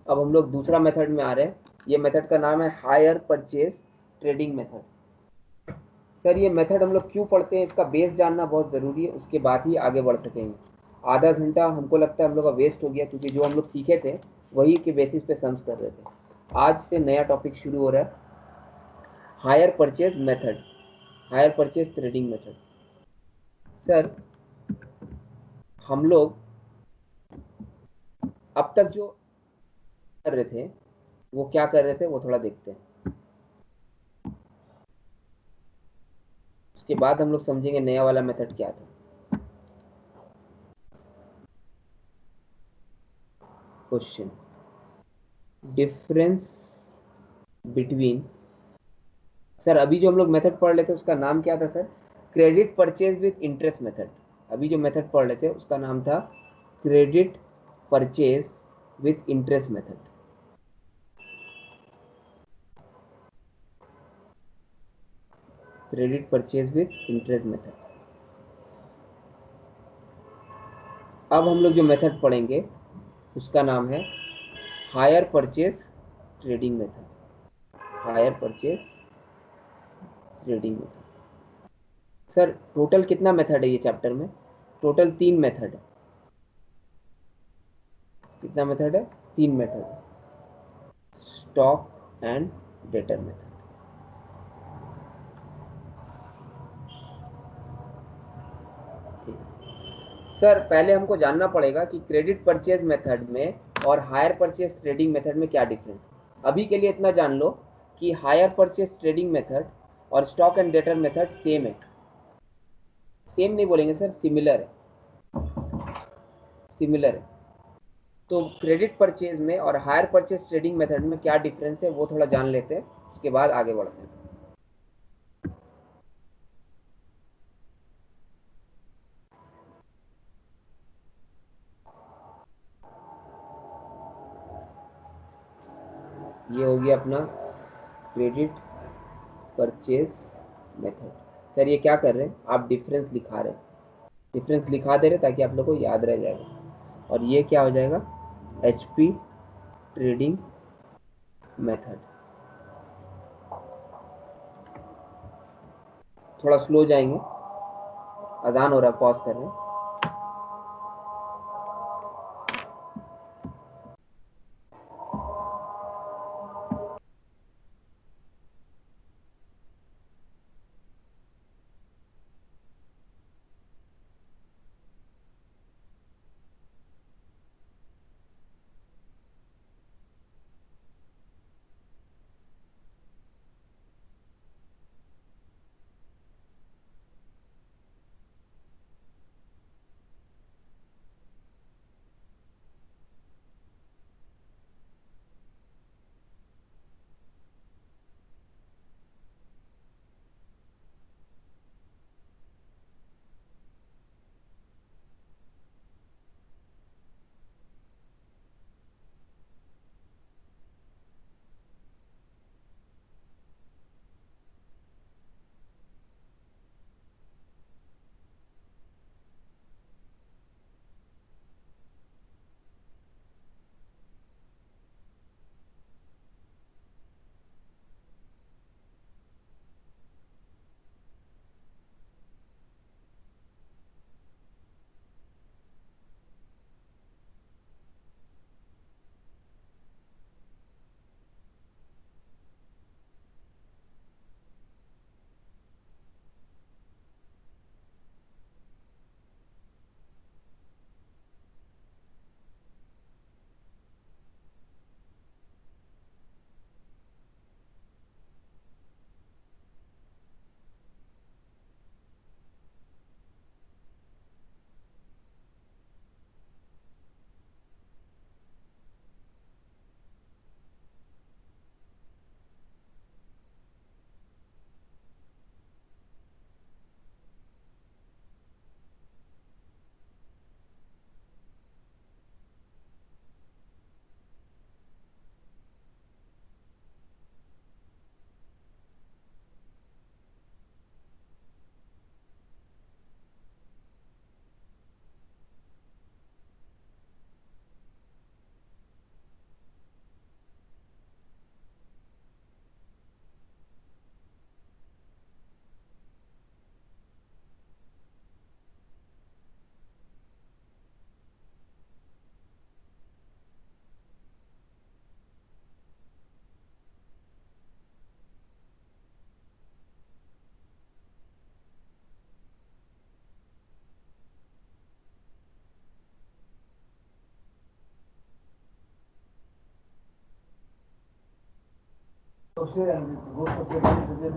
अब हम लोग दूसरा मेथड में आ रहे हैं। ये मेथड का नाम है hire purchase trading method. Sir ये मेथड हम लोग क्यों पढ़ते हैं, इसका बेस जानना बहुत ज़रूरी है, उसके बाद ही आगे बढ़ सकेंगे। आधा घंटा हमको लगता है हम लोग का वेस्ट हो गया, क्योंकि जो हम लोग सीखे थे वही के बेसिस पे सम्स कर रहे थे। आज से नया टॉपिक शुरू हो रहा है, hire purchase method, hire purchase trading method. Sir हम लोग अब तक जो कर रहे थे वो क्या कर रहे थे वो थोड़ा देखते हैं, उसके बाद हम लोग समझेंगे नया वाला मेथड क्या था। क्वेश्चन, डिफरेंस बिटवीन, सर अभी जो हम लोग मेथड पढ़ रहे थे उसका नाम क्या था sir? Credit purchase with interest method. अभी जो मेथड पढ़ रहे थे उसका नाम था credit purchase with interest method. Credit purchase with interest method. अब हम लोग जो मेथड पढ़ेंगे उसका नाम है hire purchase trading method. Hire purchase trading method. Sir total कितना मेथड है ये चैप्टर में? टोटल 3 मेथड है। कितना मेथड है? 3 मेथड है। Stock and debtor method. Sir पहले हमको जानना पड़ेगा कि क्रेडिट परचेज मेथड में और हायर परचेज ट्रेडिंग मेथड में क्या डिफरेंस है। अभी के लिए इतना जान लो कि हायर परचेज ट्रेडिंग मेथड और stock and debtor method same है। सेम नहीं बोलेंगे सर, सिमिलर है, सिमिलर है। तो क्रेडिट परचेज में और हायर परचेज ट्रेडिंग मेथड में क्या डिफरेंस है वो थोड़ा जान लेते हैं, उसके बाद आगे बढ़ते हैं। ये हो गया अपना क्रेडिट परचेज मेथड। सर ये क्या कर रहे हैं आप? डिफरेंस लिखा रहे हैं, डिफरेंस लिखा दे रहे ताकि आप लोग को याद रह जाएगा। और ये क्या हो जाएगा? HP trading method. थोड़ा स्लो जाएंगे, अजान हो रहा है, पॉज कर रहे हैं।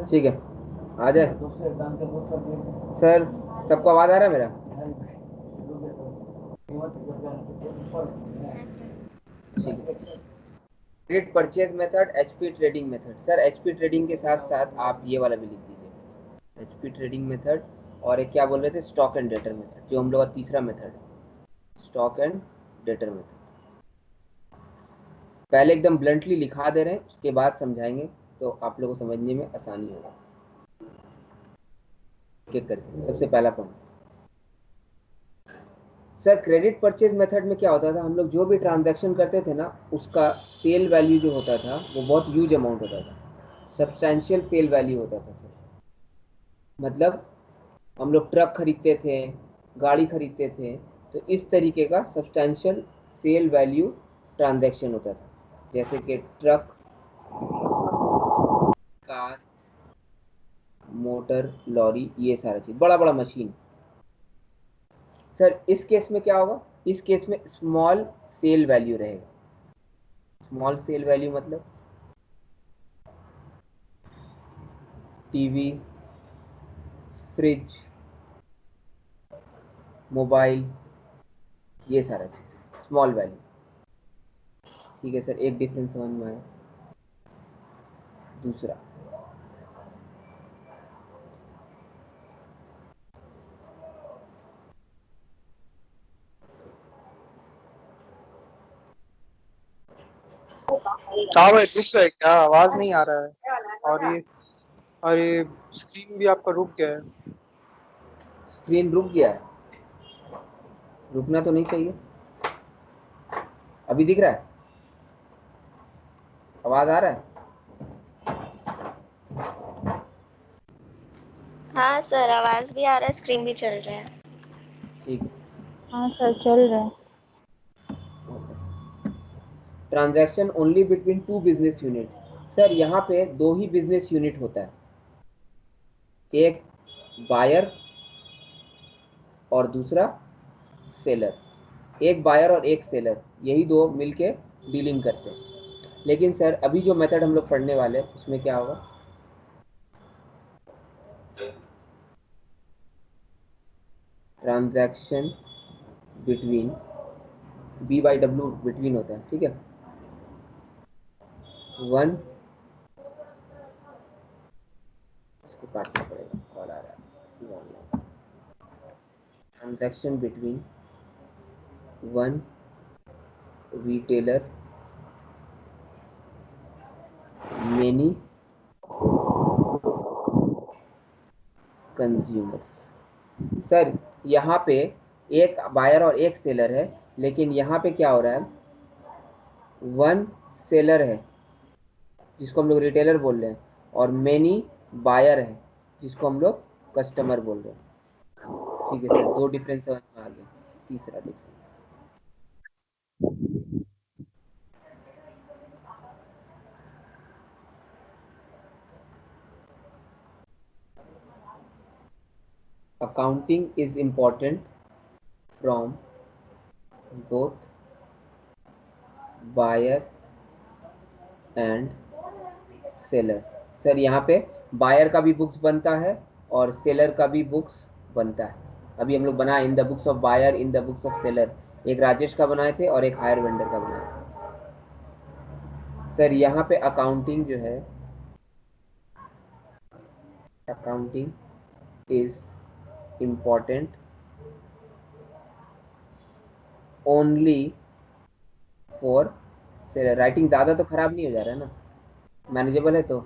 ठीक है, आ जाए सर। सबको आवाज आ रहा है मेरा? Credit purchase method, HP trading method. Sir HP trading के साथ साथ आप ये वाला भी लिख दीजिए, एचपी ट्रेडिंग मेथड। और एक क्या बोल रहे थे, स्टॉक एंड डेटर मेथड, जो हम लोग का तीसरा मेथड है, स्टॉक एंड डेटर मेथड। पहले एकदम ब्लंटली लिखा दे रहे हैं, उसके बाद समझाएंगे तो आप लोगों को समझने में आसानी होगा। एक करके सबसे पहला point, sir credit purchase method में क्या होता था, हम लोग जो भी ट्रांजैक्शन करते थे ना, उसका सेल वैल्यू जो होता था वो बहुत ह्यूज अमाउंट होता था, सब्सटैंशियल सेल वैल्यू होता था सर। मतलब हम लोग ट्रक खरीदते थे, गाड़ी खरीदते थे, तो इस तरीके का सब्सटैंशियल सेल वैल्यू ट्रांजैक्शन होता था, जैसे कि ट्रक, कार, मोटर, लॉरी, ये सारा चीज, बड़ा बड़ा मशीन। सर इस केस में क्या होगा, इस केस में स्मॉल सेल वैल्यू रहेगा। स्मॉल सेल वैल्यू मतलब टीवी, फ्रिज, मोबाइल, ये सारा चीज स्मॉल वैल्यू। ठीक है सर, एक डिफरेंस समझ में आया। दूसरा, हाँ भाई, रुक गए क्या? आवाज नहीं आ रहा है। और ये स्क्रीन भी आपका रुक गया है। स्क्रीन रुक गया है? रुकना तो नहीं चाहिए। अभी दिख रहा है? आवाज आ रहा है? हाँ सर, आवाज भी आ रहा है, स्क्रीन भी चल रहा है। ठीक है। हाँ सर, चल रहा है। Transaction only between two business unit. Sir यहाँ पे दो ही बिजनेस यूनिट होता है, एक बायर और दूसरा सेलर। एक बायर और एक सेलर, यही दो मिलके डीलिंग करते हैं। लेकिन सर अभी जो मेथड हम लोग पढ़ने वाले हैं उसमें क्या होगा, transaction between, B by W between होता है, ठीक है। वन, इसको काटना पड़ेगा, कॉल आ रहा है। Transaction between one retailer, many consumers। Sir यहाँ पे एक बायर और एक सेलर है, लेकिन यहाँ पे क्या हो रहा है, वन सेलर है जिसको हम लोग रिटेलर बोल रहे हैं, और मेनी बायर है जिसको हम लोग कस्टमर बोल रहे हैं। ठीक है सर, दो डिफरेंस समझ में आ गया। तीसरा difference, accounting is important from both buyer and seller। Sir यहाँ पे बायर का भी बुक्स बनता है और सेलर का भी बुक्स बनता है। अभी हम लोग बनाए in the books of buyer, in the books of seller, एक राजेश का बनाए थे और एक हायर वेंडर का बनाए थे। सर यहाँ पे अकाउंटिंग जो है, accounting is important only for seller. Writing ज़्यादा तो खराब नहीं हो जा रहा है ना, मैनेजेबल है तो।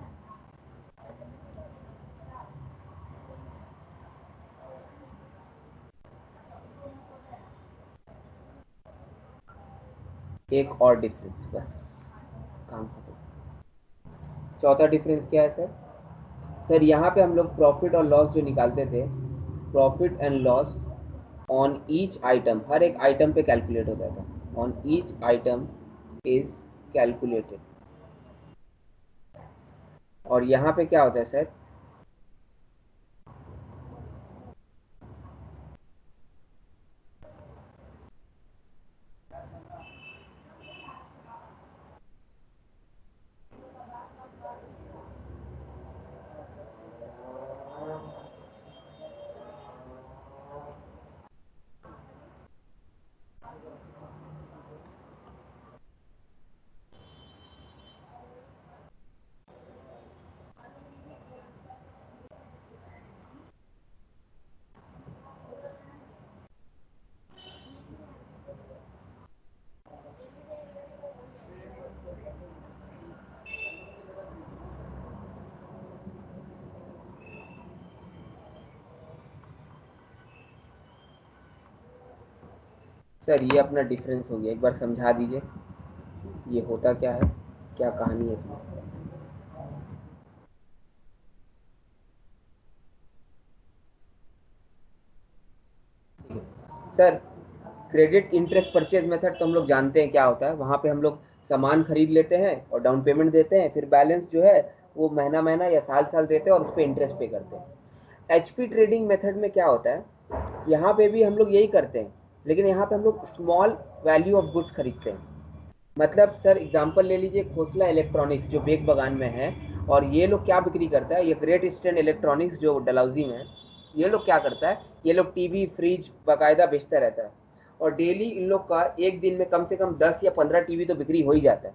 एक और डिफरेंस बस, काम खत्म। चौथा डिफरेंस क्या है सर? सर यहाँ पे हम लोग प्रॉफिट और लॉस जो निकालते थे, profit and loss on each item, हर एक आइटम पे कैलकुलेट होता था, on each item is calculated. और यहाँ पे क्या होता है सर, सर ये अपना डिफरेंस हो गया, एक बार समझा दीजिए ये होता क्या है, क्या कहानी है इसमें। Sir credit interest purchase method तो हम लोग जानते हैं क्या होता है। वहाँ पे हम लोग सामान खरीद लेते हैं और डाउन पेमेंट देते हैं, फिर बैलेंस जो है वो महीना महीना या साल साल देते हैं और उस पर इंटरेस्ट पे करते हैं। एचपी ट्रेडिंग मेथड में क्या होता है, यहाँ पे भी हम लोग यही करते हैं, लेकिन यहाँ पे हम लोग स्मॉल वैल्यू ऑफ गुड्स खरीदते हैं। मतलब सर एग्जांपल ले लीजिए, खोसला इलेक्ट्रॉनिक्स जो बेग बगान में है, और ये लोग क्या बिक्री करता है, ये ग्रेट ईस्टर्न इलेक्ट्रॉनिक्स जो डलहौजी में है, ये लोग क्या करता है, ये लोग टीवी फ्रिज बाकायदा बेचता रहता है, और डेली इन लोग का एक दिन में कम से कम 10 या 15 टीवी तो बिक्री हो ही जाता है।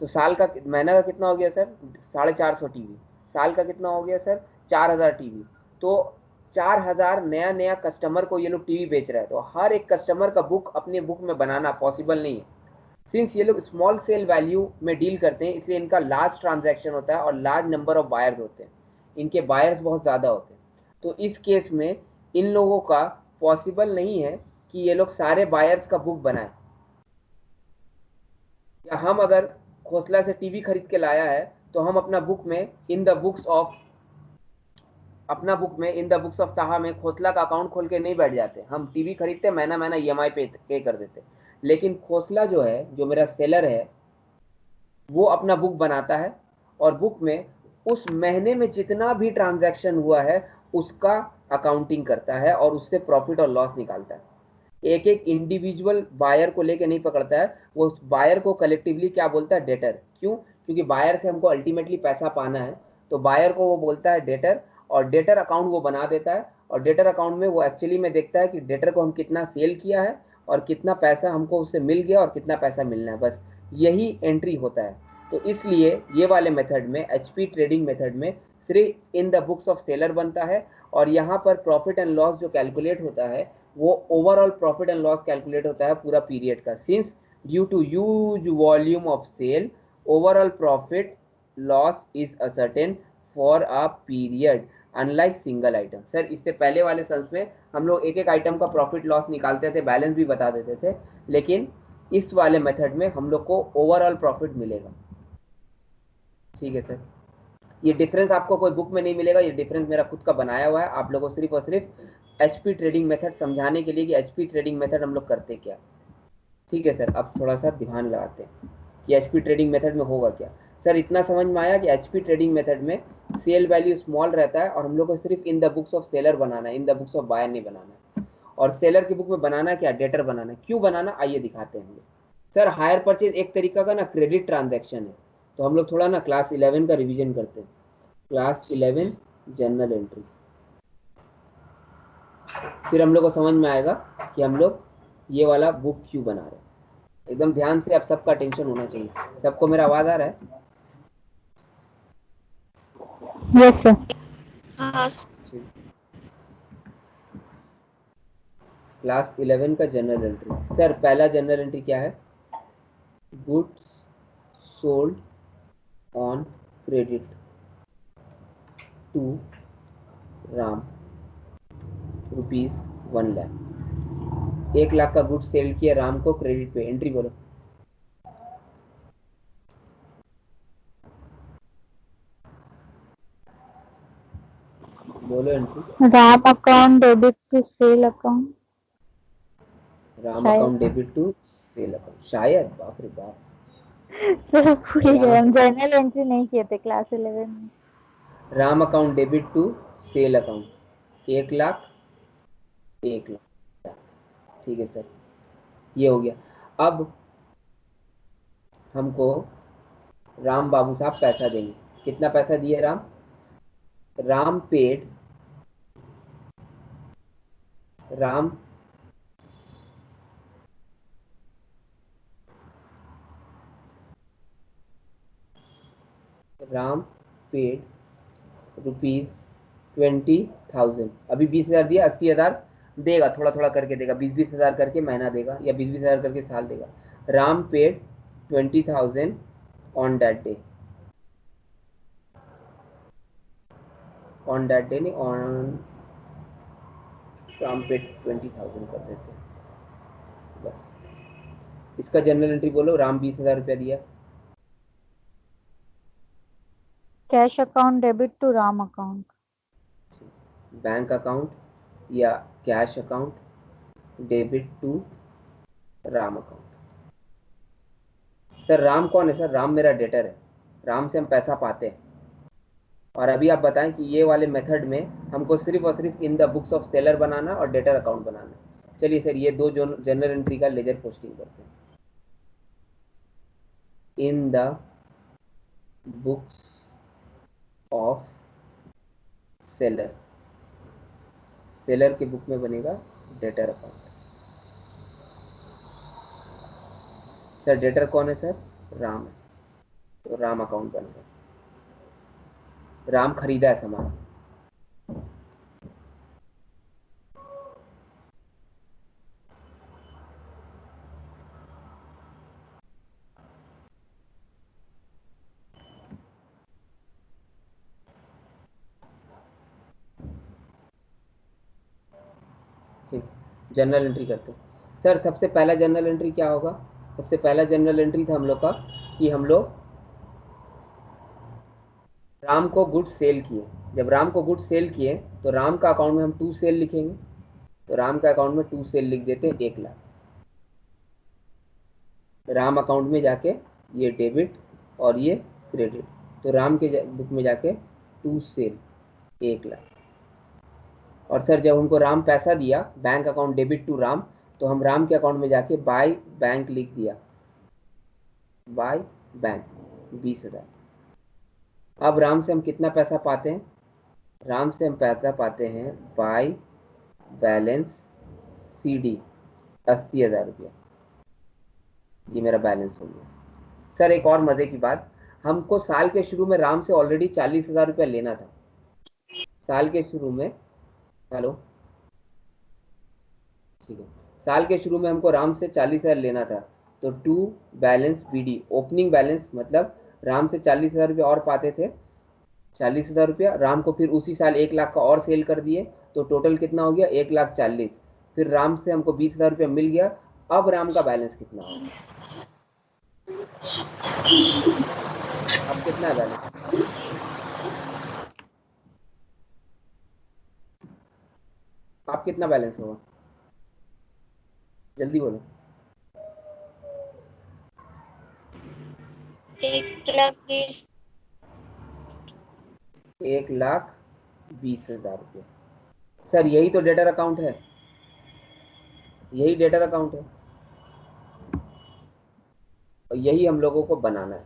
तो साल का महीना का कितना हो गया सर, 450 टीवी। साल का कितना हो गया सर, 4000 टीवी। तो 4000 नया नया कस्टमर को ये लोग टीवी बेच रहे हैं। तो हर एक कस्टमर का बुक अपने बुक में बनाना पॉसिबल नहीं है। सिंस ये लोग स्मॉल सेल वैल्यू में डील करते हैं, इसलिए इनका लार्ज ट्रांजैक्शन होता है और लार्ज नंबर ऑफ बायर्स होते हैं, इनके बायर्स बहुत ज़्यादा होते हैं। तो इस केस में इन लोगों का पॉसिबल नहीं है कि ये लोग सारे बायर्स का बुक बनाएं। या हम अगर खोसला से टीवी खरीद के लाया है तो हम अपना बुक में इन द बुक्स ऑफ ताहा में खोसला का अकाउंट खोल के नहीं बैठ जाते। हम टीवी खरीदते महीना महीना ईएमआई पे कर देते। लेकिन खोसला जो है, जो मेरा सेलर है, वो अपना बुक बनाता है और बुक में उस महीने में जितना भी ट्रांजैक्शन हुआ है उसका अकाउंटिंग करता है और उससे प्रॉफिट और लॉस निकालता है। एक एक इंडिविजुअल बायर को लेके नहीं पकड़ता है, वो उस बायर को कलेक्टिवली क्या बोलता है, डेटर। क्यों? क्योंकि बायर से हमको अल्टीमेटली पैसा पाना है, तो बायर को वो बोलता है डेटर, और डेटर अकाउंट वो बना देता है। और डेटर अकाउंट में वो एक्चुअली में देखता है कि डेटर को हम कितना सेल किया है और कितना पैसा हमको उससे मिल गया और कितना पैसा मिलना है, बस यही एंट्री होता है। तो इसलिए ये वाले मेथड में, एचपी ट्रेडिंग मेथड में, सिर्फ in the books of seller बनता है, और यहाँ पर प्रॉफिट एंड लॉस जो कैलकुलेट होता है वो overall profit and loss calculate होता है पूरा पीरियड का। Since due to huge volume of sale, overall profit loss is ascertain for a period, unlike single item. Sir इससे पहले वाले सन्स में हम लोग एक एक आइटम का प्रॉफिट लॉस निकालते थे, बैलेंस भी बता देते थे, लेकिन इस वाले मेथड में हम लोग को ओवरऑल प्रॉफिट मिलेगा। ठीक है सर, ये डिफरेंस आपको कोई बुक में नहीं मिलेगा, ये डिफरेंस मेरा खुद का बनाया हुआ है आप लोगों को सिर्फ और सिर्फ एचपी ट्रेडिंग मेथड समझाने के लिए कि एचपी ट्रेडिंग मेथड हम लोग करते क्या। ठीक है सर, अब थोड़ा सा ध्यान लगाते हैं कि एचपी ट्रेडिंग मेथड में होगा क्या। सर इतना समझ में आया कि एचपी ट्रेडिंग मेथड में सेल वैल्यू स्मॉल रहता है और हम लोग को सिर्फ in the books of seller बनाना है, in the books of buyer नहीं बनाना है। और सेलर की बुक में बनाना क्या, डेटर बनाना है। क्यों बनाना, आइए दिखाते हैं हम लोग। सर हायर परचेज एक तरीका का ना क्रेडिट ट्रांजैक्शन है, तो हम लोग थोड़ा ना क्लास 11 का रिवीजन करते हैं। क्लास 11 जनरल एंट्री, फिर हम लोग को समझ में आएगा कि हम लोग ये वाला बुक क्यों बना रहे हैं। एकदम ध्यान से, अब सबका टेंशन होना चाहिए। सबको मेरा आवाज आ रहा है? Yes sir. हाँ क्लास 11 का जनरल एंट्री। सर पहला जनरल एंट्री क्या है, goods sold on credit to Ram ₹1,00,000। 1,00,000 का गुड्स सेल किया राम को क्रेडिट पे, एंट्री बोलो। बोलो entry. Ram account debit to sale account. Ram शायद account debit to sale account, शायद, बाप रे बाप। सर भूल गए, राम हम जनरल एंट्री नहीं किए थे क्लास 11 में। Ram account debit to sale account, 1,00,000, 1,00,000। ठीक है सर, ये हो गया। अब हमको राम बाबू साहब पैसा देंगे। कितना पैसा दिए राम? Ram paid, Ram Ram paid ₹20,000। अभी 20,000 दिया, 80,000 देगा, थोड़ा थोड़ा करके देगा, 20,000 करके महीना देगा या 20,000 करके साल देगा। Ram paid 20,000 on that day, on that day नहीं, ऑन राम पेड 20,000 कर देते हैं। बस। इसका जनरल एंट्री बोलो। राम 20,000 रुपया दिया। Cash account debit to Ram account. Bank account या cash account debit to Ram account. Sir Ram कौन है? सर राम मेरा डेटर है, राम से हम पैसा पाते हैं। और अभी आप बताएं कि ये वाले मेथड में हमको सिर्फ और सिर्फ in the books of seller बनाना और डेटर अकाउंट बनाना। चलिए सर ये दो जनरल एंट्री का लेजर पोस्टिंग करते हैं। In the books of seller, seller के बुक में बनेगा डेटर अकाउंट। सर डेटर कौन है? सर राम है, तो राम अकाउंट बनेगा। राम खरीदा है सामान। ठीक, जनरल एंट्री करते हैं। सर सबसे पहला जनरल एंट्री क्या होगा? सबसे पहला जनरल एंट्री था हम लोग का कि हम लोग राम को गुड्स सेल किए। जब राम को गुड्स सेल किए तो राम का अकाउंट में हम टू सेल लिखेंगे। तो राम का अकाउंट में टू सेल लिख देते हैं 1,00,000। राम अकाउंट में जाके ये डेबिट और ये क्रेडिट, तो राम के बुक में जाके टू सेल 1,00,000। और सर जब हमको राम पैसा दिया, bank account debit to Ram, तो हम राम के अकाउंट में जाके बाय बैंक लिख दिया, बाय बैंक 20,000। अब राम से हम कितना पैसा पाते हैं? राम से हम पैसा पाते हैं बाय बैलेंस CD 80,000 रुपया। ये मेरा बैलेंस हो गया। सर एक और मजे की बात, हमको साल के शुरू में राम से ऑलरेडी 40,000 रुपया लेना था। साल के शुरू में, हेलो, ठीक है, साल के शुरू में हमको राम से 40,000 लेना था। तो to balance BD, opening balance मतलब राम से 40,000 रुपया और पाते थे, 40,000 रुपया। राम को फिर उसी साल 1,00,000 का और सेल कर दिए, तो टोटल कितना हो गया? 1,40,000। फिर राम से हमको 20,000 रुपया मिल गया। अब राम का बैलेंस कितना होगा? अब कितना है बैलेंस? आप कितना बैलेंस होगा? जल्दी बोलो। 1,20,000। 1,20,000 रुपया। सर यही तो डेटर अकाउंट है, यही डेटर अकाउंट है, और यही हम लोगों को बनाना है।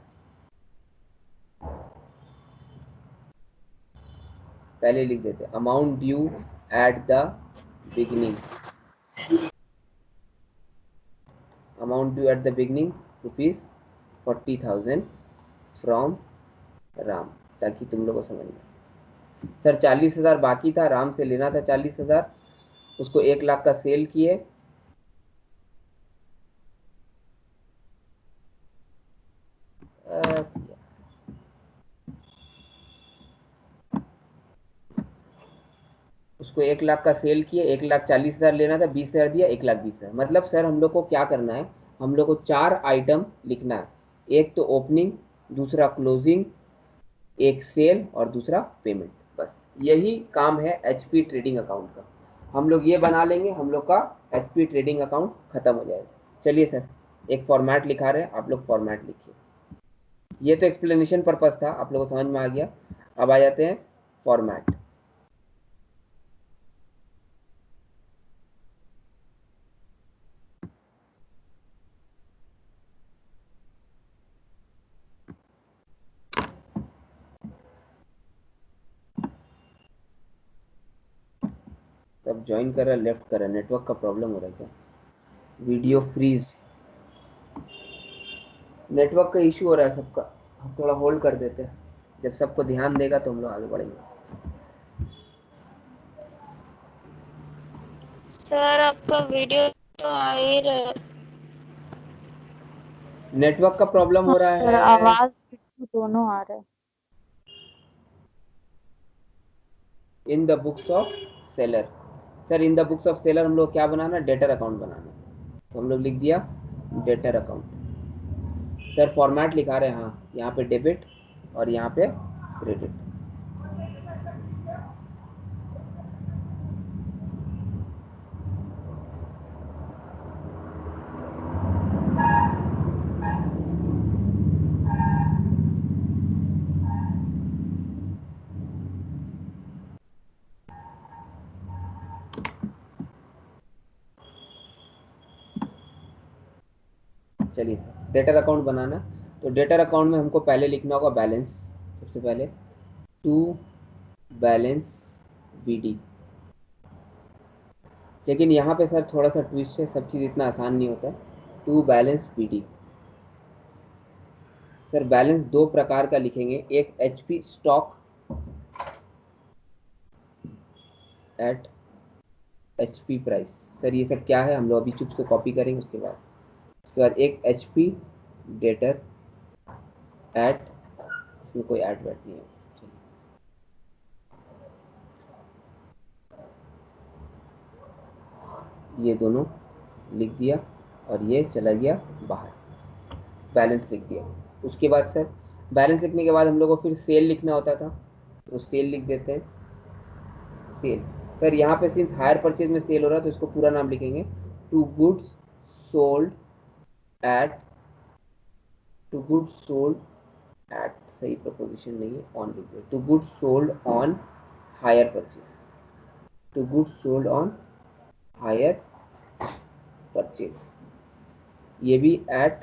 पहले लिख देते amount due at the beginning, amount due at the beginning ₹40,000 from Ram, ताकि तुम लोग को समझ में। सर 40,000 बाकी था, राम से लेना था 40,000, उसको 1,00,000 का सेल किए। उसको 1,00,000 का सेल किए, 1,40,000 लेना था, 20,000 दिया, 1,20,000। मतलब सर हम लोग को क्या करना है? हम लोग को 4 आइटम लिखना है। एक तो ओपनिंग, दूसरा क्लोजिंग, एक सेल और दूसरा पेमेंट। बस यही काम है HP ट्रेडिंग अकाउंट का। हम लोग ये बना लेंगे, हम लोग का HP ट्रेडिंग अकाउंट खत्म हो जाएगा। चलिए सर एक फॉर्मेट लिखा रहे हैं, आप लोग फॉर्मेट लिखिए। ये तो एक्सप्लेनेशन पर्पस था, आप लोगों को समझ में आ गया। अब आ जाते हैं फॉर्मेट। सब ज्वाइन कर रहा है, लेफ्ट कर रहा है, नेटवर्क का प्रॉब्लम हो रहा है क्या? वीडियो फ्रीज, नेटवर्क का इशू हो रहा है सबका। हम थोड़ा होल्ड कर देते हैं, जब सबको ध्यान देगा तो हम लोग आगे बढ़ेंगे। सर आपका वीडियो तो आ ही रहा है। नेटवर्क का प्रॉब्लम हो रहा सर है। आवाज दोनों आ रहा है। In the books of seller, sir in the books of seller हम लोग क्या बनाना? डेटर अकाउंट बनाना। तो हम लोग लिख दिया डेटर अकाउंट। सर फॉर्मेट लिखा रहे हैं, हाँ यहाँ पे डेबिट और यहाँ पे क्रेडिट। चलिए सर डेटर अकाउंट बनाना, तो डेटर अकाउंट में हमको पहले लिखना होगा बैलेंस। सबसे पहले टू बैलेंस BD। लेकिन यहाँ पे सर थोड़ा सा ट्विस्ट है, सब चीज़ इतना आसान नहीं होता। To balance BD। Sir balance दो प्रकार का लिखेंगे, एक HP stock at HP price. Sir ये सब क्या है हम लोग अभी चुप से कॉपी करेंगे, उसके बाद एक HP डेटर एट, इसमें कोई ऐड बैठ नहीं है, ये दोनों लिख दिया और ये चला गया बाहर, बैलेंस लिख दिया। उसके बाद सर बैलेंस लिखने के बाद हम लोग को फिर सेल लिखना होता था, तो सेल लिख देते हैं। सेल सर यहाँ पे सिंस हायर परचेज में सेल हो रहा है तो इसको पूरा नाम लिखेंगे to goods sold at, to goods sold at, सही प्रपोजिशन नहीं है, ऑन लिख दे, to goods sold on hire purchase, to goods sold on hire purchase, ये भी एट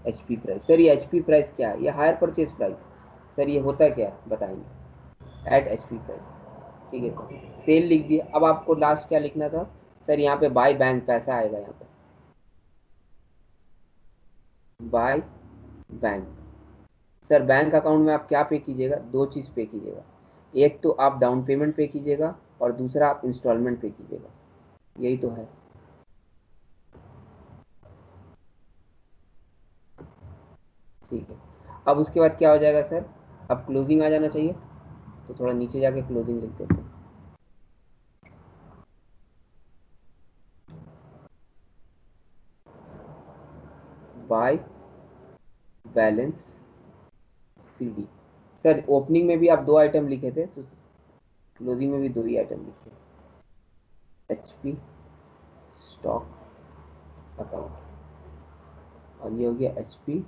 HP प्राइस। सर ये HP प्राइस क्या है? ये हायर परचेज प्राइस। सर ये होता क्या है बताएंगे, एट HP प्राइस। ठीक है सर, सेल लिख दिया। अब आपको लास्ट क्या लिखना था सर, यहाँ पे बाय बैंक पैसा आएगा, यहाँ पे by bank. Sir bank account में आप क्या पे कीजिएगा, दो चीज़ पे कीजिएगा, एक तो आप डाउन पेमेंट पे कीजिएगा और दूसरा आप इंस्टॉलमेंट पे कीजिएगा, यही तो है। ठीक है, अब उसके बाद क्या हो जाएगा सर, अब क्लोजिंग आ जाना चाहिए, तो थोड़ा नीचे जाके क्लोजिंग लिख देते हैं। Bye balance CD। Sir opening में भी आप दो आइटम लिखे थे, तो क्लोजिंग में भी दो ही आइटम लिखे, HP स्टॉक अकाउंट और ये हो गया HP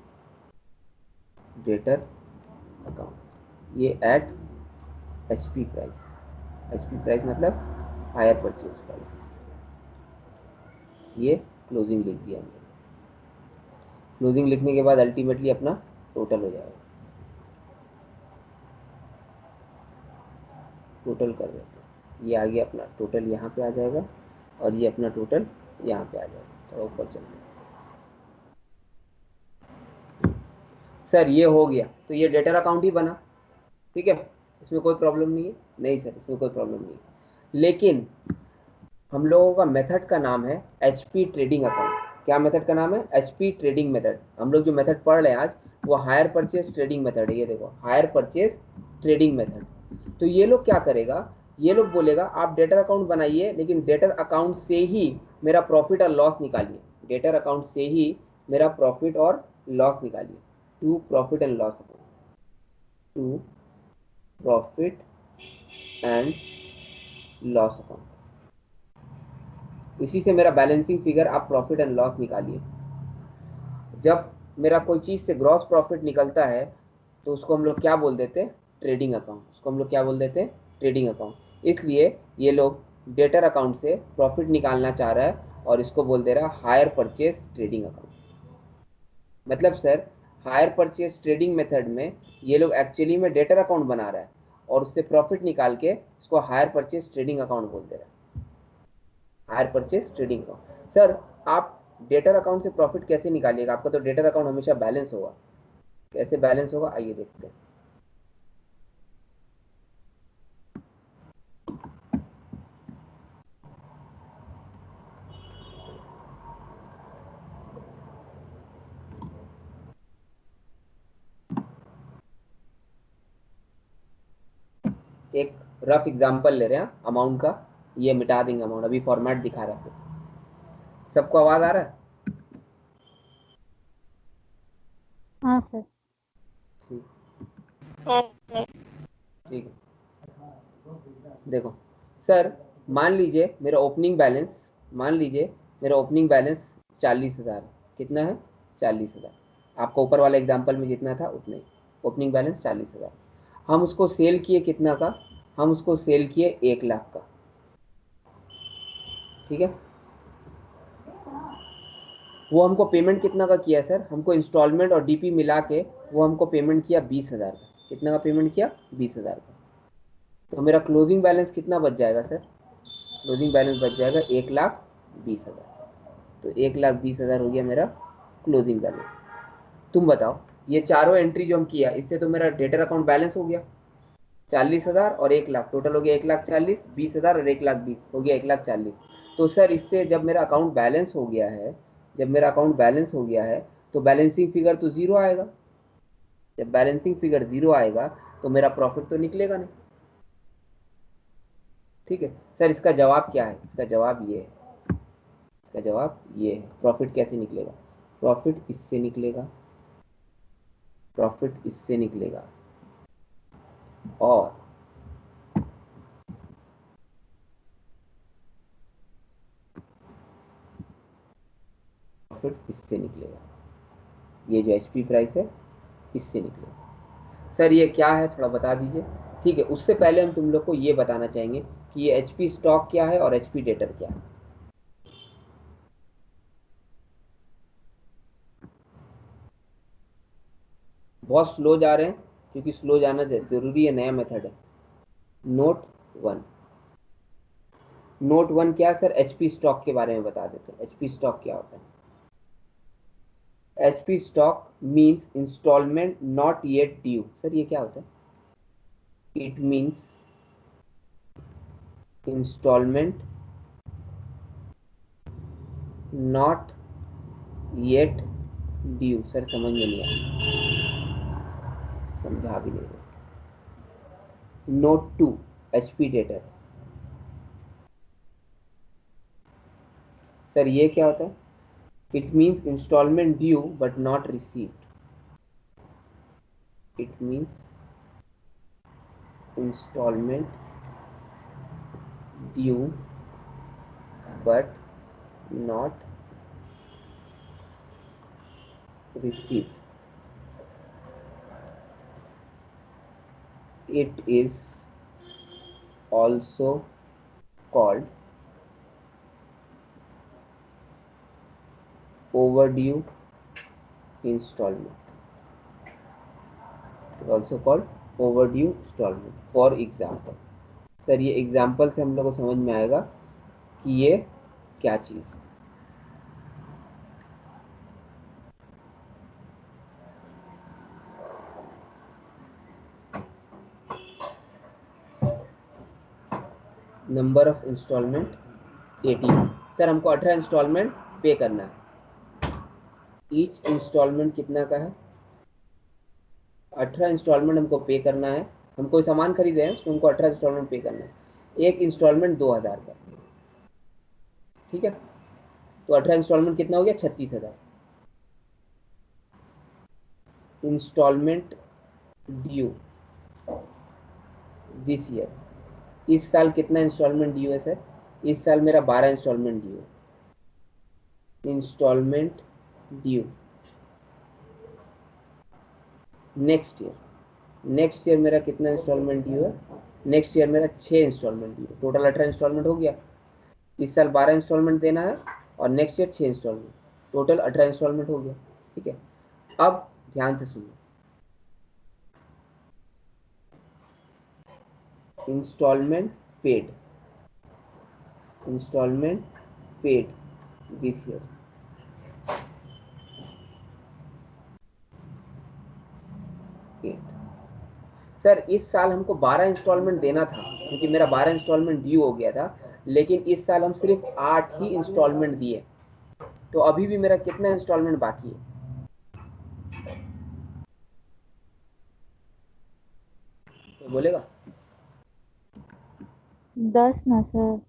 डेटर अकाउंट, ये at HP price. HP price मतलब हायर परचेज प्राइस, ये क्लोजिंग लिख दिया हमने। क्लोजिंग लिखने के बाद अल्टीमेटली अपना टोटल हो जाएगा, टोटल कर देते हैं, ये आ गया अपना टोटल, यहाँ पे आ जाएगा और ये अपना टोटल यहाँ पे आ जाएगा। थोड़ा ऊपर चलते हैं सर, ये हो गया, तो ये डेटर अकाउंट ही बना। ठीक है, इसमें कोई प्रॉब्लम नहीं है, नहीं सर इसमें कोई प्रॉब्लम नहीं है, लेकिन हम लोगों का मेथड का नाम है HP ट्रेडिंग अकाउंट। क्या मेथड का नाम है? HP trading method. हम लोग जो मेथड पढ़ रहे हैं आज वो हायर परचेज ट्रेडिंग मेथड है, ये देखो हायर परचेज ट्रेडिंग मेथड। तो ये लोग क्या करेगा, ये लोग बोलेगा आप डेटर अकाउंट बनाइए, लेकिन डेटर अकाउंट से ही मेरा प्रॉफिट और लॉस निकालिए, डेटर अकाउंट से ही मेरा प्रॉफिट और लॉस निकालिए, to profit and loss account, to profit and loss account. इसी से मेरा बैलेंसिंग फिगर आप प्रॉफिट एंड लॉस निकालिए। जब मेरा कोई चीज़ से ग्रॉस प्रॉफिट निकलता है तो उसको हम लोग क्या बोल देते हैं, ट्रेडिंग अकाउंट। उसको हम लोग क्या बोल देते हैं, ट्रेडिंग अकाउंट। इसलिए ये लोग डेटर अकाउंट से प्रॉफिट निकालना चाह रहा है और इसको बोल दे रहा है हायर परचेज ट्रेडिंग अकाउंट। मतलब sir hire purchase trading method में ये लोग एक्चुअली में डेटर अकाउंट बना रहा है और उससे प्रॉफिट निकाल के उसको हायर परचेज ट्रेडिंग अकाउंट बोल दे रहा है, hire purchase trading account. Sir आप डेटर अकाउंट से प्रॉफिट कैसे निकालिएगा, आपका तो डेटर अकाउंट हमेशा बैलेंस होगा, कैसे बैलेंस होगा आइए देखते हैं। एक रफ एग्जांपल ले रहे हैं अमाउंट का, ये मिटा देंगे अमाउंट, अभी फॉर्मेट दिखा रहे हैं। सबको आवाज आ रहा है? हाँ सर। ठीक हाँ सर। ठीक है। देखो सर, मान लीजिए मेरा ओपनिंग बैलेंस, मान लीजिए मेरा ओपनिंग बैलेंस 40,000। कितना है? 40,000। आपका ऊपर वाले एग्जाम्पल में जितना था उतना ही, ओपनिंग बैलेंस 40,000। हम उसको सेल किए कितना का? हम उसको सेल किए 1,00,000 का। ठीक है, वो हमको पेमेंट कितना का किया सर? हमको इंस्टॉलमेंट और डीपी मिला के वो हमको पेमेंट किया 20,000 का। कितना का पेमेंट किया? 20,000 का। तो मेरा क्लोजिंग बैलेंस कितना बच जाएगा सर? क्लोजिंग बैलेंस बच जाएगा 1,20,000। तो 1,20,000 हो गया मेरा क्लोजिंग बैलेंस। तुम बताओ, ये चारों एंट्री जो हम किया, इससे तो मेरा डेटर अकाउंट बैलेंस हो गया 40,000 और 1,00,000, टोटल हो गया 1,40,000, 20,000 और 1,20,000 हो गया 1,40,000। तो सर इससे जब मेरा अकाउंट बैलेंस हो गया है, जब मेरा अकाउंट बैलेंस हो गया है तो बैलेंसिंग फिगर तो जीरो आएगा। जब बैलेंसिंग फिगर जीरो आएगा तो मेरा प्रॉफिट तो निकलेगा नहीं। ठीक है सर, इसका जवाब क्या है? इसका जवाब ये है, इसका जवाब ये है। प्रॉफिट कैसे निकलेगा? प्रॉफिट इससे निकलेगा, प्रॉफिट इससे निकलेगा और प्रॉफिट इससे निकलेगा। ये जो एचपी प्राइस है इससे निकलेगा। सर ये क्या है थोड़ा बता दीजिए। ठीक है, उससे पहले हम तुम लोग को ये बताना चाहेंगे कि ये एचपी स्टॉक क्या है और एचपी डेटर क्या है। बहुत स्लो जा रहे हैं, क्योंकि स्लो जाना जरूरी है, नया मेथड है। नोट 1, नोट 1 क्या सर? एचपी स्टॉक के बारे में बता देते हैं। एचपी स्टॉक क्या होता है? HP stock means installment not yet due. Sir ये क्या होता है? It means installment not yet due. Sir समझ में नहीं आया, समझा भी नहीं रहे। Note 2, HP debtor. सर ये क्या होता है? It means installment due but not received. It means installment due but not received. It is also called overdue installment. It is also called overdue installment. For example, sir ये example से हम लोग को समझ में आएगा कि ये क्या चीज़ है। Number of instalment 18। सर हमको 18 इंस्टॉलमेंट पे करना है। ईच इंस्टॉलमेंट कितना का है? 18 इंस्टॉलमेंट हमको पे करना है। हम कोई सामान खरीदे हैं, उसको हमको 18 इंस्टॉलमेंट पे करना है। एक इंस्टॉलमेंट 2,000 का। ठीक है, तो 18 इंस्टॉलमेंट कितना हो गया? 36,000। Installment due this year. इस साल कितना इंस्टॉलमेंट ड्यू है सर? इस साल मेरा 12 इंस्टॉलमेंट ड्यू है। Instalment due next year. Next year मेरा कितना इंस्टॉलमेंट ड्यू है? नेक्स्ट ईयर मेरा 6 इंस्टॉलमेंट ड्यू है। टोटल 18 इंस्टॉलमेंट हो गया। इस साल 12 इंस्टॉलमेंट देना है और next year 6 instalment, total 18 instalment हो गया। ठीक है, अब ध्यान से सुनो। Instalment paid, instalment paid this year. Sir इस साल हमको 12 इंस्टॉलमेंट देना था, क्योंकि मेरा 12 इंस्टॉलमेंट ड्यू हो गया था, लेकिन इस साल हम सिर्फ 8 ही इंस्टॉलमेंट दिए। तो अभी भी मेरा कितना इंस्टॉलमेंट बाकी है? तो बोलेगा 10 ना सर।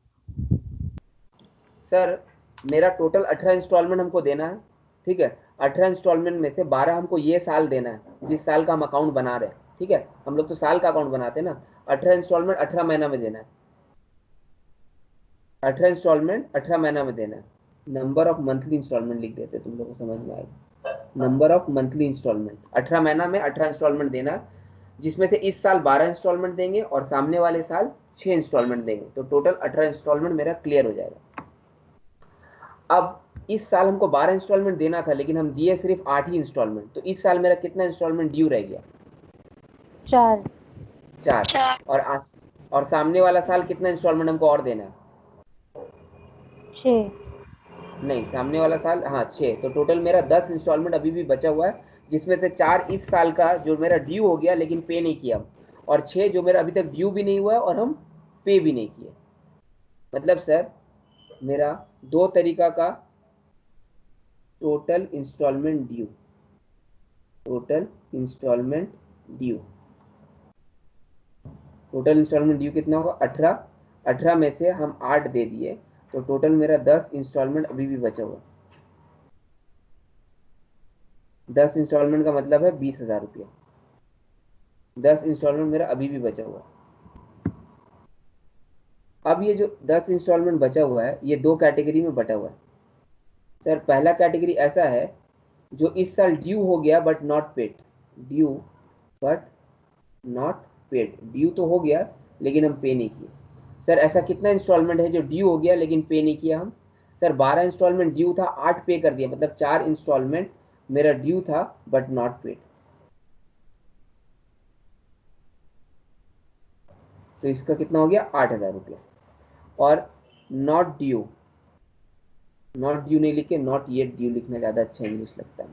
सर मेरा टोटल 18 इंस्टॉलमेंट हमको देना है, ठीक है। 18 इंस्टॉलमेंट में से 12 हमको ये साल देना है जिस साल का हम अकाउंट बना रहे हैं, ठीक है। हम लोग तो साल का अकाउंट बनाते हैं ना। 18 इंस्टॉलमेंट 18 महीना में देना है, 18 इंस्टॉलमेंट 18 महीना में देना है। नंबर ऑफ मंथली इंस्टॉलमेंट लिख देते, तुम लोग को समझ में आएगा। नंबर ऑफ मंथली इंस्टॉलमेंट 18 महीना में 18 इंस्टॉलमेंट देना है, जिसमें से इस साल 12 इंस्टॉलमेंट देंगे और सामने वाले साल 6 इंस्टॉलमेंट देंगे, तो टोटल 18 इंस्टॉलमेंट मेरा क्लियर हो जाएगा। अब इस साल हमको 12 इंस्टॉलमेंट देना था, लेकिन हम दिए सिर्फ 8 ही इंस्टॉलमेंट, तो इस साल मेरा कितना इंस्टॉलमेंट ड्यू रह गया? 4। और सामने वाला साल कितना इंस्टॉलमेंट हमको और देना है? 6। नहीं, सामने वाला साल, हाँ 6। तो टोटल मेरा 10 इंस्टॉलमेंट अभी भी बचा हुआ है, जिसमें से 4 इस साल का जो मेरा ड्यू हो गया लेकिन पे नहीं किया, और 6 जो मेरा अभी तक ड्यू भी नहीं हुआ है और हम पे भी नहीं किए। मतलब सर मेरा 2 तरीका का total installment due, total installment due, total installment due कितना होगा? 18। 18 में से हम 8 दे दिए, तो टोटल मेरा 10 इंस्टॉलमेंट अभी भी बचा हुआ। 10 इंस्टॉलमेंट का मतलब है 20,000 रुपया। 10 इंस्टॉलमेंट मेरा अभी भी बचा हुआ। अब ये जो 10 इंस्टॉलमेंट बचा हुआ है, ये 2 कैटेगरी में बटा हुआ है। सर पहला कैटेगरी ऐसा है जो इस साल ड्यू हो गया but not paid, due but not paid, due तो हो गया लेकिन हम पे नहीं किए। सर ऐसा कितना इंस्टॉलमेंट है जो ड्यू हो गया लेकिन पे नहीं किया हम? सर 12 इंस्टॉलमेंट ड्यू था, 8 पे कर दिया, मतलब 4 इंस्टॉलमेंट मेरा ड्यू था बट नॉट पेड। तो इसका कितना हो गया? 8,000 रुपया। और नॉट ड्यू, नॉट ड्यू नहीं लिखे, नॉट येट ड्यू लिखना ज़्यादा अच्छा इंग्लिश लगता है।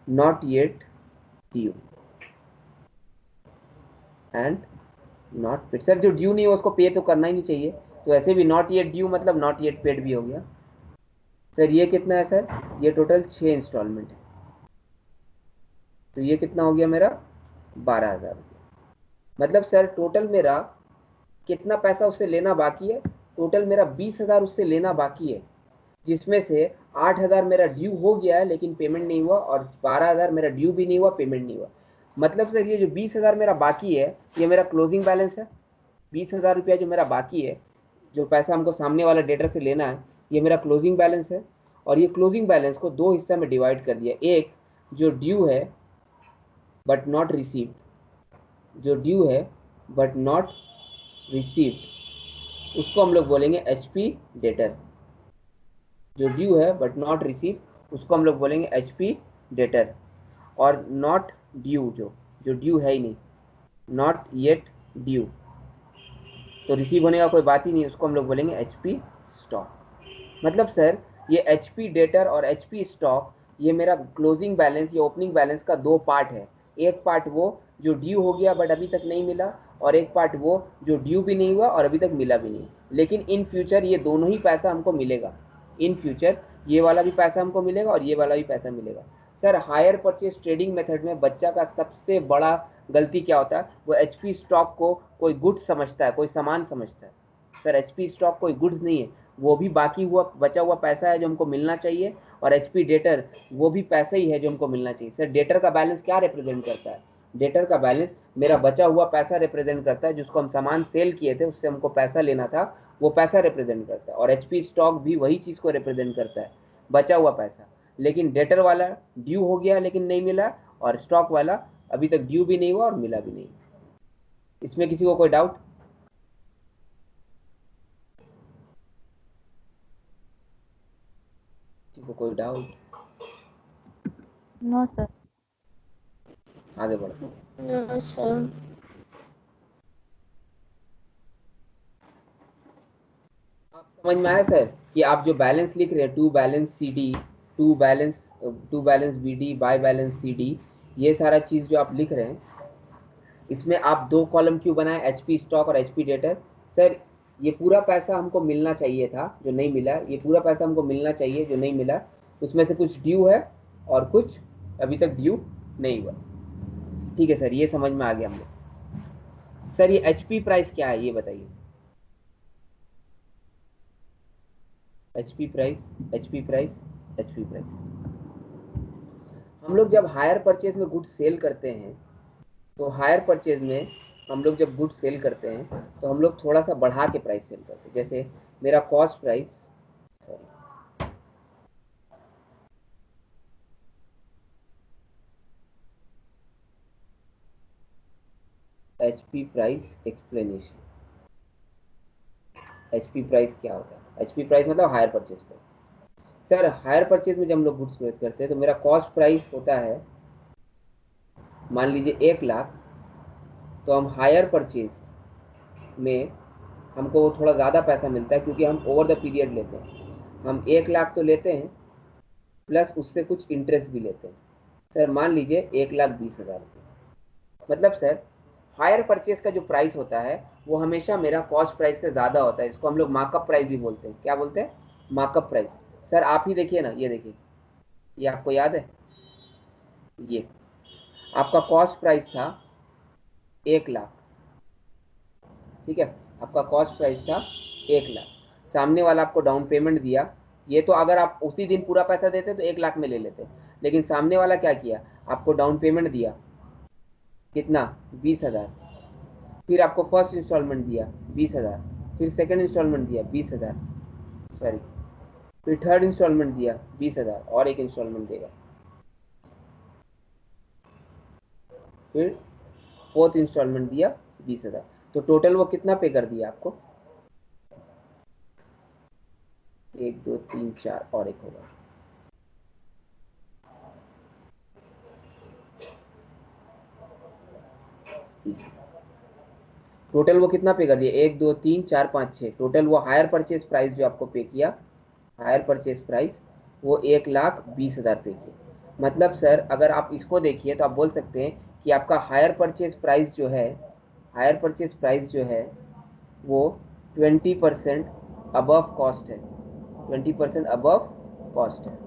Not yet due and not paid. Sir जो ड्यू नहीं है उसको पे तो करना ही नहीं चाहिए, तो ऐसे भी नॉट येट ड्यू मतलब नॉट येट पेड भी हो गया। सर ये कितना है सर? ये टोटल 6 इंस्टॉलमेंट है, तो ये कितना हो गया मेरा? 12,000 रुपया। मतलब सर टोटल मेरा कितना पैसा उससे लेना बाकी है? टोटल मेरा 20,000 उससे लेना बाकी है, जिसमें से 8,000 मेरा ड्यू हो गया है लेकिन पेमेंट नहीं हुआ, और 12,000 मेरा ड्यू भी नहीं हुआ, पेमेंट नहीं हुआ। मतलब सर ये जो 20,000 मेरा बाकी है, ये मेरा क्लोजिंग बैलेंस है। 20,000 रुपया जो मेरा बाकी है, जो पैसा हमको सामने वाला डेटर से लेना है, ये मेरा क्लोजिंग बैलेंस है। और ये क्लोजिंग बैलेंस को 2 हिस्सा में डिवाइड कर दिया। एक जो ड्यू है बट नॉट रिसीव्ड, जो ड्यू है बट नॉट रिसीव्ड, उसको हम लोग बोलेंगे HP डेटर। जो ड्यू है बट नॉट रिसीव, उसको हम लोग बोलेंगे HP डेटर। और नॉट ड्यू, जो ड्यू है ही नहीं, नॉट येट ड्यू, तो रिसीव होने का कोई बात ही नहीं, उसको हम लोग बोलेंगे HP स्टॉक। मतलब सर ये HP डेटर और HP स्टॉक, ये मेरा क्लोजिंग बैलेंस या ओपनिंग बैलेंस का 2 पार्ट है। एक पार्ट वो जो ड्यू हो गया बट अभी तक नहीं मिला, और एक पार्ट वो जो ड्यू भी नहीं हुआ और अभी तक मिला भी नहीं, लेकिन इन फ्यूचर ये दोनों ही पैसा हमको मिलेगा। इन फ्यूचर ये वाला भी पैसा हमको मिलेगा और ये वाला भी पैसा मिलेगा। Sir hire purchase trading method में बच्चा का सबसे बड़ा गलती क्या होता है? वो HP स्टॉक को कोई गुड्स समझता है, कोई सामान समझता है। सर HP स्टॉक कोई गुड्स नहीं है, वो भी बाकी हुआ बचा हुआ पैसा है जो हमको मिलना चाहिए, और HP डेटर वो भी पैसा ही है जो हमको मिलना चाहिए। सर डेटर का बैलेंस क्या रिप्रेजेंट करता है? डेटर का बैलेंस मेरा बचा हुआ पैसा रिप्रेजेंट करता है, जिसको हम सामान सेल किए थे, उससे हमको पैसा लेना था, वो पैसा रिप्रेजेंट करता है। और HP स्टॉक भी वही चीज़ को रिप्रेजेंट करता है, बचा हुआ पैसा। लेकिन डेटर वाला ड्यू हो गया लेकिन नहीं मिला, और स्टॉक वाला अभी तक ड्यू भी नहीं हुआ और मिला भी नहीं। इसमें किसी को कोई डाउट? किसी को कोई डाउट? No sir. आगे बढ़ो। No sir. आप समझ में आया सर कि आप जो बैलेंस लिख रहे हैं, to balance CD, to balance BD, by balance CD, ये सारा चीज़ जो आप लिख रहे हैं, इसमें आप 2 कॉलम क्यों बनाए? HP स्टॉक और HP डेटर। सर ये पूरा पैसा हमको मिलना चाहिए था जो नहीं मिला, ये पूरा पैसा हमको मिलना चाहिए जो नहीं मिला, उसमें से कुछ ड्यू है और कुछ अभी तक ड्यू नहीं हुआ। ठीक है सर, ये समझ में आ गया हम लोग। सर ये HP प्राइस क्या है ये बताइए? HP price, HP price, HP price. हम लोग जब हायर परचेज में गुड्स सेल करते हैं तो हायर परचेज में हम लोग जब गुड्स सेल करते हैं तो हम लोग थोड़ा सा बढ़ा के प्राइस सेल करते हैं। जैसे मेरा cost price, sorry, HP price explanation. HP price क्या होता है? HP प्राइस मतलब hire purchase price. Sir higher purchase में जब हम लोग गुड्स खरीद करते हैं तो मेरा कॉस्ट प्राइस होता है मान लीजिए 1 लाख, तो हम हायर परचेज में हमको वो थोड़ा ज़्यादा पैसा मिलता है क्योंकि हम ओवर द पीरियड लेते हैं। हम 1 लाख तो लेते हैं प्लस उससे कुछ इंटरेस्ट भी लेते हैं। सर मान लीजिए 1,20,000 रुपये। मतलब सर हायर परचेज का जो प्राइस होता है वो हमेशा मेरा कॉस्ट प्राइस से ज़्यादा होता है। इसको हम लोग मार्कअप प्राइस भी बोलते हैं। क्या बोलते हैं? Markup price. सर आप ही देखिए ना, ये देखिए, ये आपको याद है, ये आपका कॉस्ट प्राइस था 1 लाख, ठीक है, आपका कॉस्ट प्राइस था 1 लाख। सामने वाला आपको डाउन पेमेंट दिया। ये तो अगर आप उसी दिन पूरा पैसा देते तो 1 लाख में ले लेते, लेकिन सामने वाला क्या किया, आपको डाउन पेमेंट दिया कितना, 20,000। फिर आपको फर्स्ट इंस्टॉलमेंट दिया 20,000, फिर सेकंड इंस्टॉलमेंट दिया 20,000, सॉरी, फिर थर्ड इंस्टॉलमेंट दिया 20,000 और एक इंस्टॉलमेंट देगा, फिर फोर्थ इंस्टॉलमेंट दिया 20,000। तो टोटल वो कितना पे कर दिया आपको? 1 2 3 4 और एक होगा, टोटल वो कितना पे कर दिया? 1 2 3 4 5 6। टोटल वो हायर परचेज प्राइस जो आपको पे किया, हायर परचेज प्राइस, वो 1,20,000 पे किया। मतलब सर अगर आप इसको देखिए तो आप बोल सकते हैं कि आपका हायर परचेज प्राइस जो है, हायर परचेज प्राइस जो है वो 20% अबव कॉस्ट है, 20% अबव कॉस्ट है।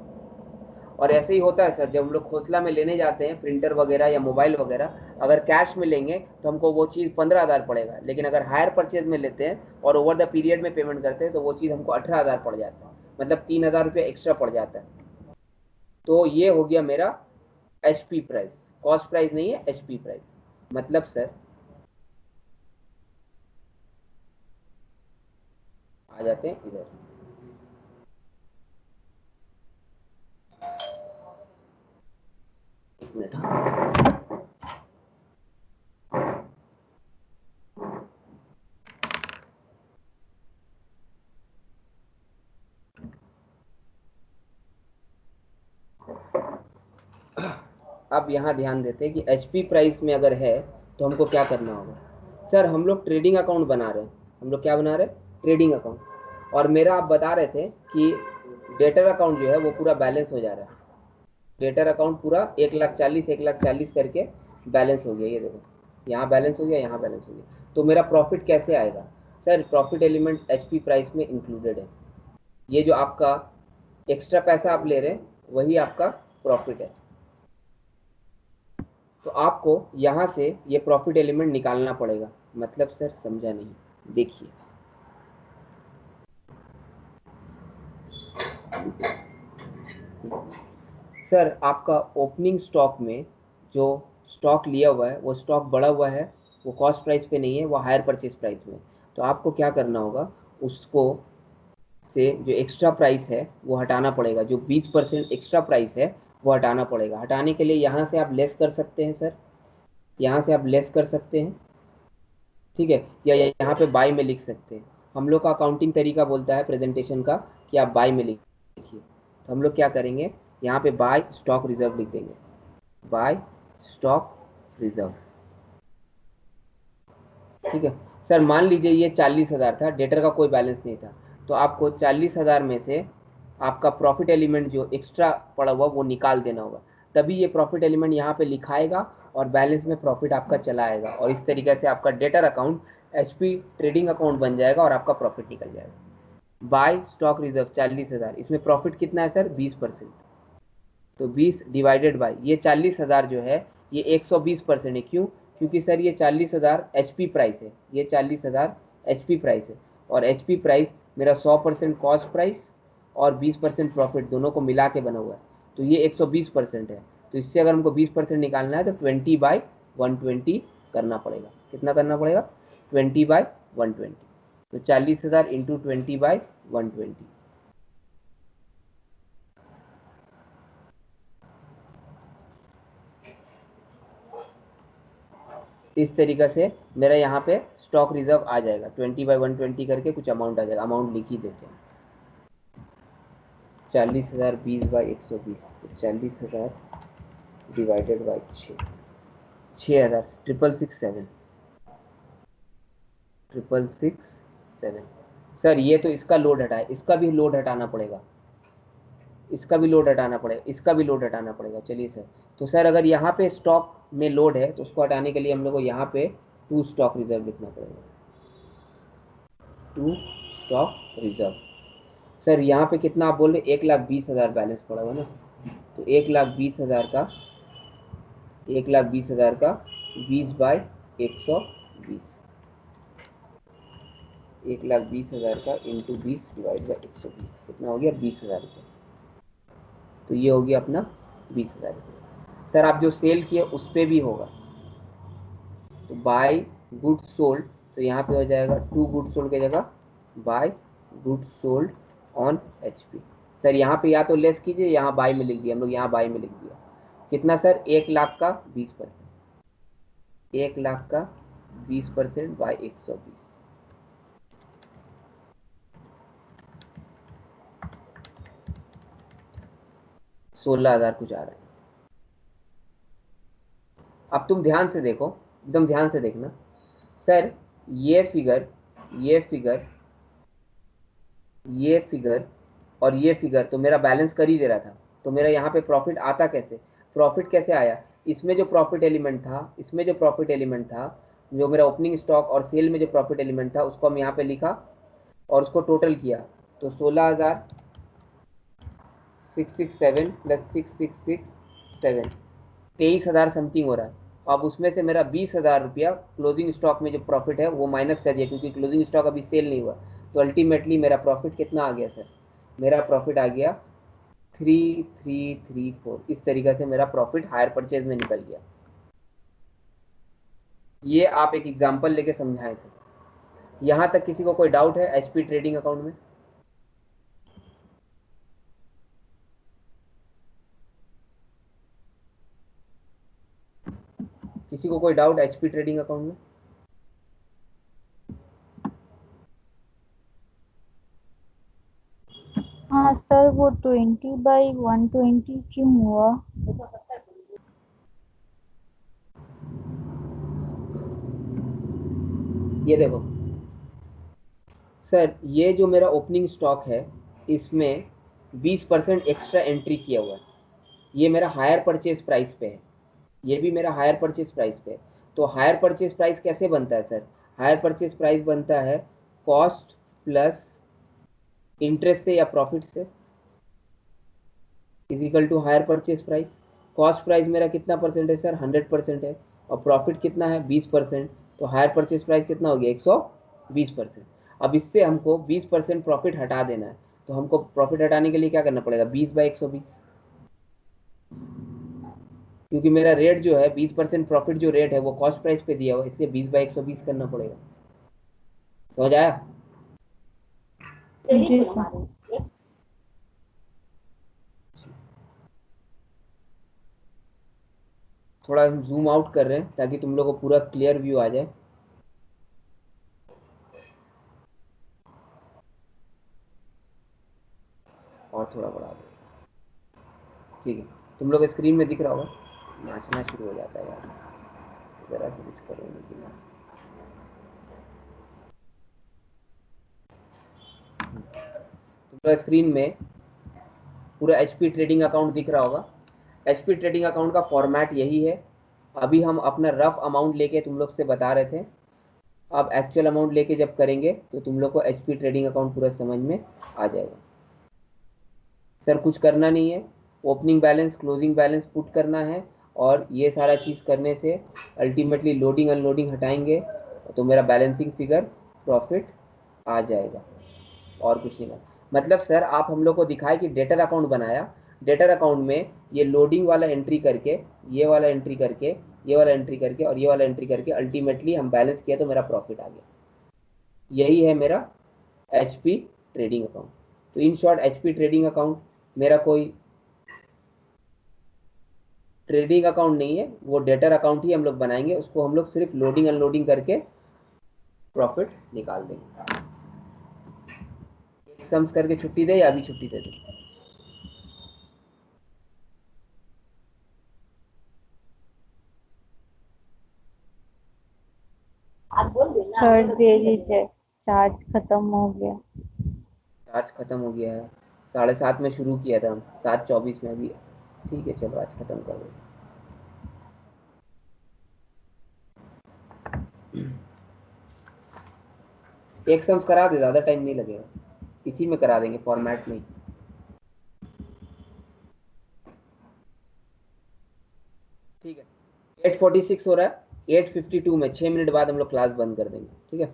और ऐसे ही होता है सर, जब हम लोग खोसला में लेने जाते हैं प्रिंटर वगैरह या मोबाइल वगैरह, अगर कैश में लेंगे तो हमको वो चीज़ 15,000 पड़ेगा, लेकिन अगर हायर परचेज में लेते हैं और ओवर द पीरियड में पेमेंट करते हैं तो वो चीज़ हमको 18,000 पड़ जाता है, मतलब 3,000 रुपये एक्स्ट्रा पड़ जाता है। तो ये हो गया मेरा HP प्राइस, कॉस्ट प्राइस नहीं है, HP प्राइस। मतलब सर आ जाते हैं इधर, एक मिनट, अब यहाँ ध्यान देते हैं कि HP प्राइस में अगर है तो हमको क्या करना होगा। सर हम लोग ट्रेडिंग अकाउंट बना रहे हैं, हम लोग क्या बना रहे हैं? Trading account. और मेरा आप बता रहे थे कि डेटर अकाउंट जो है वो पूरा बैलेंस हो जा रहा है। डेटर अकाउंट पूरा 1,40,000 करके बैलेंस हो गया। ये देखो, यहाँ बैलेंस हो गया, यहाँ बैलेंस हो गया। तो मेरा प्रॉफिट कैसे आएगा? Sir profit element HP price में इंक्लूडेड है। ये जो आपका एक्स्ट्रा पैसा आप ले रहे हैं वही आपका प्रॉफिट है। तो आपको यहाँ से ये प्रॉफिट एलिमेंट निकालना पड़ेगा। मतलब सर समझा नहीं, देखिए सर आपका ओपनिंग स्टॉक में जो स्टॉक लिया हुआ है वो स्टॉक बढ़ा हुआ है, वो कॉस्ट प्राइस पे नहीं है, वो हायर परचेज प्राइस में। तो आपको क्या करना होगा, उसको से जो एक्स्ट्रा प्राइस है वो हटाना पड़ेगा, जो 20% एक्स्ट्रा प्राइस है वो हटाना पड़ेगा। हटाने के लिए यहाँ से आप लेस कर सकते हैं सर, यहाँ से आप लेस कर सकते हैं, ठीक है, या यहाँ पे बाय में लिख सकते हैं। हम लोग का अकाउंटिंग तरीका बोलता है प्रेजेंटेशन का कि आप बाय में लिखिए। तो हम लोग क्या करेंगे, यहाँ पे बाय स्टॉक रिजर्व लिख देंगे, बाय स्टॉक रिजर्व, ठीक है। सर मान लीजिए ये 40,000 था, डेटर का कोई बैलेंस नहीं था, तो आपको 40,000 में से आपका प्रॉफिट एलिमेंट जो एक्स्ट्रा पड़ा हुआ वो निकाल देना होगा, तभी ये प्रॉफिट एलिमेंट यहाँ पे लिखाएगा और बैलेंस में प्रॉफिट आपका चला आएगा। और इस तरीके से आपका debtor account HP trading account बन जाएगा और आपका प्रॉफिट निकल जाएगा। बाय स्टॉक रिजर्व 40,000, इसमें प्रॉफिट कितना है सर? 20%। तो 20 डिवाइडेड बाय ये 40,000 जो है ये 120% है। क्यों? क्योंकि सर ये 40,000 HP प्राइस है, ये 40,000 HP प्राइस है, और HP प्राइस मेरा 100% कॉस्ट प्राइस और 20% प्रॉफिट दोनों को मिला के बना हुआ है, तो ये 120% है। तो इससे अगर हमको 20% निकालना है तो 20/120 करना पड़ेगा। कितना करना पड़ेगा? 20/120। तो 40,000 इंटू 20/120। इस तरीक़े से मेरा यहाँ पे स्टॉक रिजर्व आ जाएगा। 20/120 करके कुछ अमाउंट आ जाएगा। अमाउंट लिख ही देते हैं। 40,000 20/120, तो 40,000 डिवाइडेड बाई 6,000 66667। सर ये तो इसका लोड हटाए, इसका भी लोड हटाना पड़ेगा, इसका भी लोड हटाना पड़ेगा, इसका भी लोड हटाना पड़ेगा। चलिए सर, तो सर अगर यहाँ पे स्टॉक में लोड है तो उसको हटाने के लिए हम लोग को यहाँ पे 2 स्टॉक रिजर्व लिखना पड़ेगा। 2 स्टॉक रिजर्व। सर यहाँ पे कितना आप बोल रहे? 1,20,000 बैलेंस पड़ा हुआ ना, तो 1,20,000 का 20/120, 1,20,000 का इंटू 20 डिवाइड बाई 120, कितना हो गया? 20,000 रुपये। तो ये हो गया अपना 20,000 रुपये। सर आप जो सेल किए उस पर भी होगा, तो बाय गुड्स सोल्ड, तो यहाँ पे हो जाएगा 2 गुड्स सोल्ड की जगह by goods sold on HP। Sir यहाँ पे या तो लेस कीजिए, यहाँ बाय में लिख दिया हम लोग, यहाँ बाय में लिख दिया। कितना सर? 1,00,000 का 20%, 1,00,000 का 20% बाय 120, 16,000 कुछ आ रहा है। अब तुम ध्यान से देखो, एकदम ध्यान से देखना सर, ये फिगर और ये फिगर तो मेरा बैलेंस कर ही दे रहा था। तो मेरा यहाँ पे प्रॉफिट आता कैसे? प्रॉफिट कैसे आया? इसमें जो प्रॉफिट एलिमेंट था, जो मेरा ओपनिंग स्टॉक और सेल में जो प्रॉफिट एलिमेंट था, उसको हम यहाँ पे लिखा और उसको टोटल किया, तो 16,667 प्लस 6,667, 23,000 समथिंग हो रहा है। अब उसमें से मेरा 20,000 रुपया क्लोजिंग स्टॉक में जो प्रॉफिट है वो माइनस कर दिया, क्योंकि क्लोजिंग स्टॉक अभी सेल नहीं हुआ। तो अल्टीमेटली मेरा प्रॉफिट कितना आ गया सर? मेरा प्रॉफिट आ गया 3,334। इस तरीके से मेरा प्रॉफिट हायर परचेज में निकल गया। ये आप एक एग्जांपल लेके समझाए थे। यहाँ तक किसी को कोई डाउट है HP ट्रेडिंग अकाउंट में? किसी को कोई डाउट HP ट्रेडिंग अकाउंट में? हाँ सर, वो 20/120 क्यों हुआ? ये देखो सर, ये जो मेरा ओपनिंग स्टॉक है इसमें 20% एक्स्ट्रा एंट्री किया हुआ है। ये मेरा हायर परचेज प्राइस पे है, ये भी मेरा हायर परचेज प्राइस पे है। तो हायर परचेज प्राइस कैसे बनता है सर? हायर परचेज प्राइस बनता है कॉस्ट प्लस इंटरेस्ट से या प्रॉफिट से, is equal to hire purchase price. Cost price मेरा कितना परसेंट है सर? 100% है। और प्रॉफिट कितना है? 20%। तो हायर परचेज प्राइस कितना हो गया? 120%। अब इससे हमको 20% प्रॉफिट हटा देना है, तो हमको प्रॉफिट हटाने के लिए क्या करना पड़ेगा? 20/120, क्योंकि मेरा रेट जो है 20% प्रॉफिट जो रेट है वो कॉस्ट प्राइस पे दिया हुआ है, इसलिए 20/120 करना पड़ेगा। समझ आया? जी सर। थोड़ा हम जूम आउट कर रहे हैं ताकि तुम लोग को पूरा क्लियर व्यू आ जाए। और थोड़ा बढ़ा दो, ठीक है। तुम लोग स्क्रीन में दिख रहा होगा। नाचना शुरू हो जाता है यार, जरा से कुछ करो लेकिन। तुम लोग स्क्रीन में पूरा HP ट्रेडिंग अकाउंट दिख रहा होगा। HP ट्रेडिंग अकाउंट का फॉर्मेट यही है। अभी हम अपना रफ अमाउंट लेके तुम लोग से बता रहे थे, अब एक्चुअल अमाउंट लेके जब करेंगे तो तुम लोग को HP ट्रेडिंग अकाउंट पूरा समझ में आ जाएगा। सर कुछ करना नहीं है, opening balance closing balance put करना है, और ये सारा चीज़ करने से अल्टीमेटली लोडिंग अनलोडिंग हटाएंगे तो मेरा बैलेंसिंग फिगर प्रॉफिट आ जाएगा, और कुछ नहीं करना। मतलब सर आप हम लोग को दिखाए कि डेटर अकाउंट बनाया, डेटर अकाउंट में ये लोडिंग वाला एंट्री करके, ये वाला एंट्री करके, ये वाला एंट्री करके और ये वाला एंट्री करके अल्टीमेटली हम बैलेंस किया तो मेरा प्रॉफिट आ गया। यही है मेरा एचपी ट्रेडिंग अकाउंट। तो in short HP trading account मेरा कोई ट्रेडिंग अकाउंट नहीं है, वो डेटर अकाउंट ही हम लोग बनाएंगे, उसको हम लोग सिर्फ लोडिंग अनलोडिंग करके प्रॉफिट निकाल देंगे। सम्स करके छुट्टी दे या अभी छुट्टी दे दे? सर दे दीजिए, चार्ज खत्म हो गया। चार्ज खत्म हो गया है, 7:30 में शुरू किया था हम, 7:24 में अभी। ठीक है चलो आज खत्म कर दो। एक सम्स करा दे, ज़्यादा टाइम नहीं लगेगा, इसी में करा देंगे फॉर्मेट में ही। ठीक है 8:46 हो रहा है, 8:52 में 6 मिनट बाद हम लोग क्लास बंद कर देंगे। ठीक है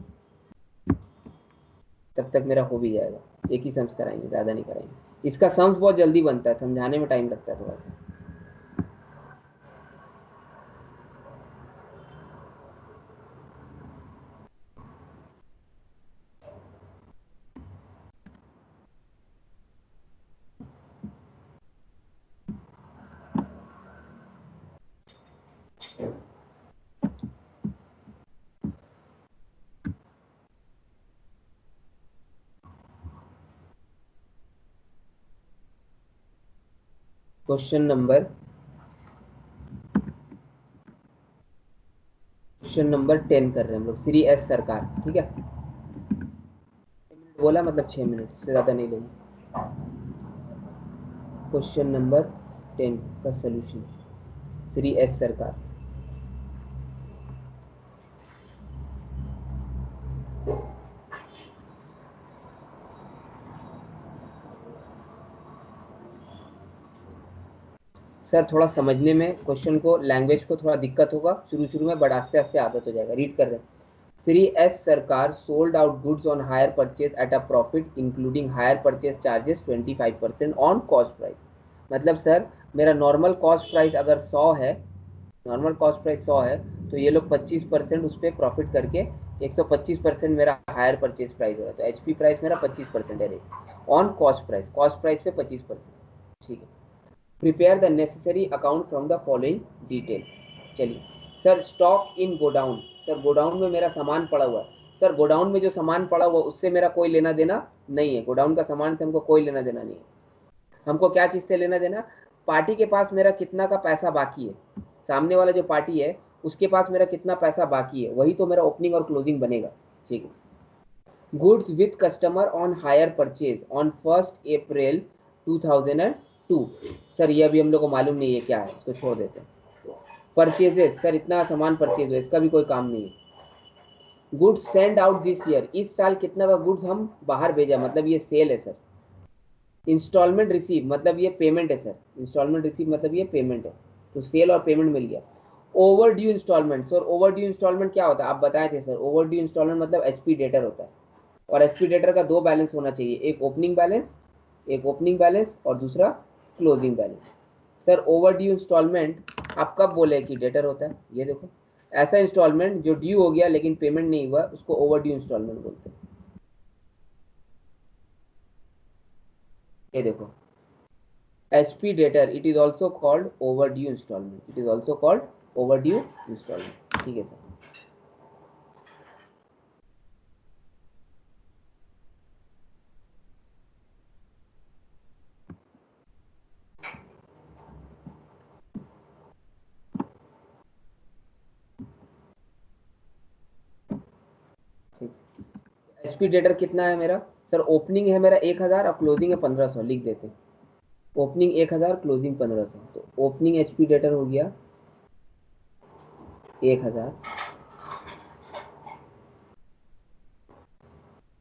तब तक मेरा हो भी जाएगा, एक ही सम्स कराएंगे, ज़्यादा नहीं कराएंगे। इसका सम्स बहुत जल्दी बनता है, समझाने में टाइम लगता है थोड़ा सा। क्वेश्चन नंबर 10 कर रहे हैं हम लोग, श्री एस सरकार। ठीक है 6 मिनट बोला मतलब 6 मिनट से ज़्यादा नहीं लेंगे। क्वेश्चन नंबर 10 का सलूशन, श्री एस सरकार। सर थोड़ा समझने में क्वेश्चन को, लैंग्वेज को थोड़ा दिक्कत होगा शुरू में, बट आस्ते आस्ते आदत हो जाएगा। रीड कर रहे हैं। श्री एस सरकार sold out goods on hire purchase at a profit including hire purchase charges 25% on cost price. मतलब सर मेरा नॉर्मल कॉस्ट प्राइस अगर 100 है, नॉर्मल कॉस्ट प्राइस 100 है, तो ये लोग 25% उस पर प्रॉफिट करके 125% मेरा हायर परचेज प्राइस हो रहा है। तो एचपी प्राइस मेरा 25% है rate on cost price, cost price पे 25%। ठीक है prepare the necessary account from the following detail. चलिए sir stock in godown, sir godown में मेरा सामान पड़ा हुआ है। सर गोडाउन में जो सामान पड़ा हुआ उससे मेरा कोई लेना देना नहीं है, गोडाउन का सामान से हमको कोई लेना देना नहीं है। हमको क्या चीज़ से लेना देना, पार्टी के पास मेरा कितना का पैसा बाकी है, सामने वाला जो पार्टी है उसके पास मेरा कितना पैसा बाकी है, वही तो मेरा ओपनिंग और क्लोजिंग बनेगा। ठीक है goods with customer on hire purchase on 1 April 2002। Sir ये अभी हम लोग को मालूम नहीं है क्या है, इसको छोड़ देते हैं। परचेजेस, सर इतना सामान परचेज हुआ, इसका भी कोई काम नहीं है। Goods send out this year, इस साल कितना का गुड्स हम बाहर भेजा, मतलब ये सेल है सर। इंस्टॉलमेंट रिसीव मतलब ये पेमेंट है सर, इंस्टॉलमेंट रिसीव मतलब ये पेमेंट है, तो सेल और पेमेंट मिल गया। Overdue installment, sir overdue installment क्या होता है आप बताए थे सर। ओवर ड्यू इंस्टॉलमेंट मतलब एचपी डेटर होता है, और एचपी डेटर का 2 बैलेंस होना चाहिए, एक ओपनिंग बैलेंस, एक ओपनिंग बैलेंस और दूसरा closing balance. Sir overdue installment आप कब बोले कि डेटर होता है, ये देखो ऐसा इंस्टॉलमेंट जो ड्यू हो गया लेकिन पेमेंट नहीं हुआ उसको ओवर ड्यू इंस्टॉलमेंट बोलते हैं। ये देखो HP debtor, it is also called overdue installment, it is also called overdue installment। ठीक है सर ठीक। HP debtor कितना है मेरा, सर ओपनिंग है मेरा 1000 और क्लोजिंग है 1500, लिख देते हैं ओपनिंग 1000 क्लोजिंग 1500, तो ओपनिंग HP debtor हो गया 1000।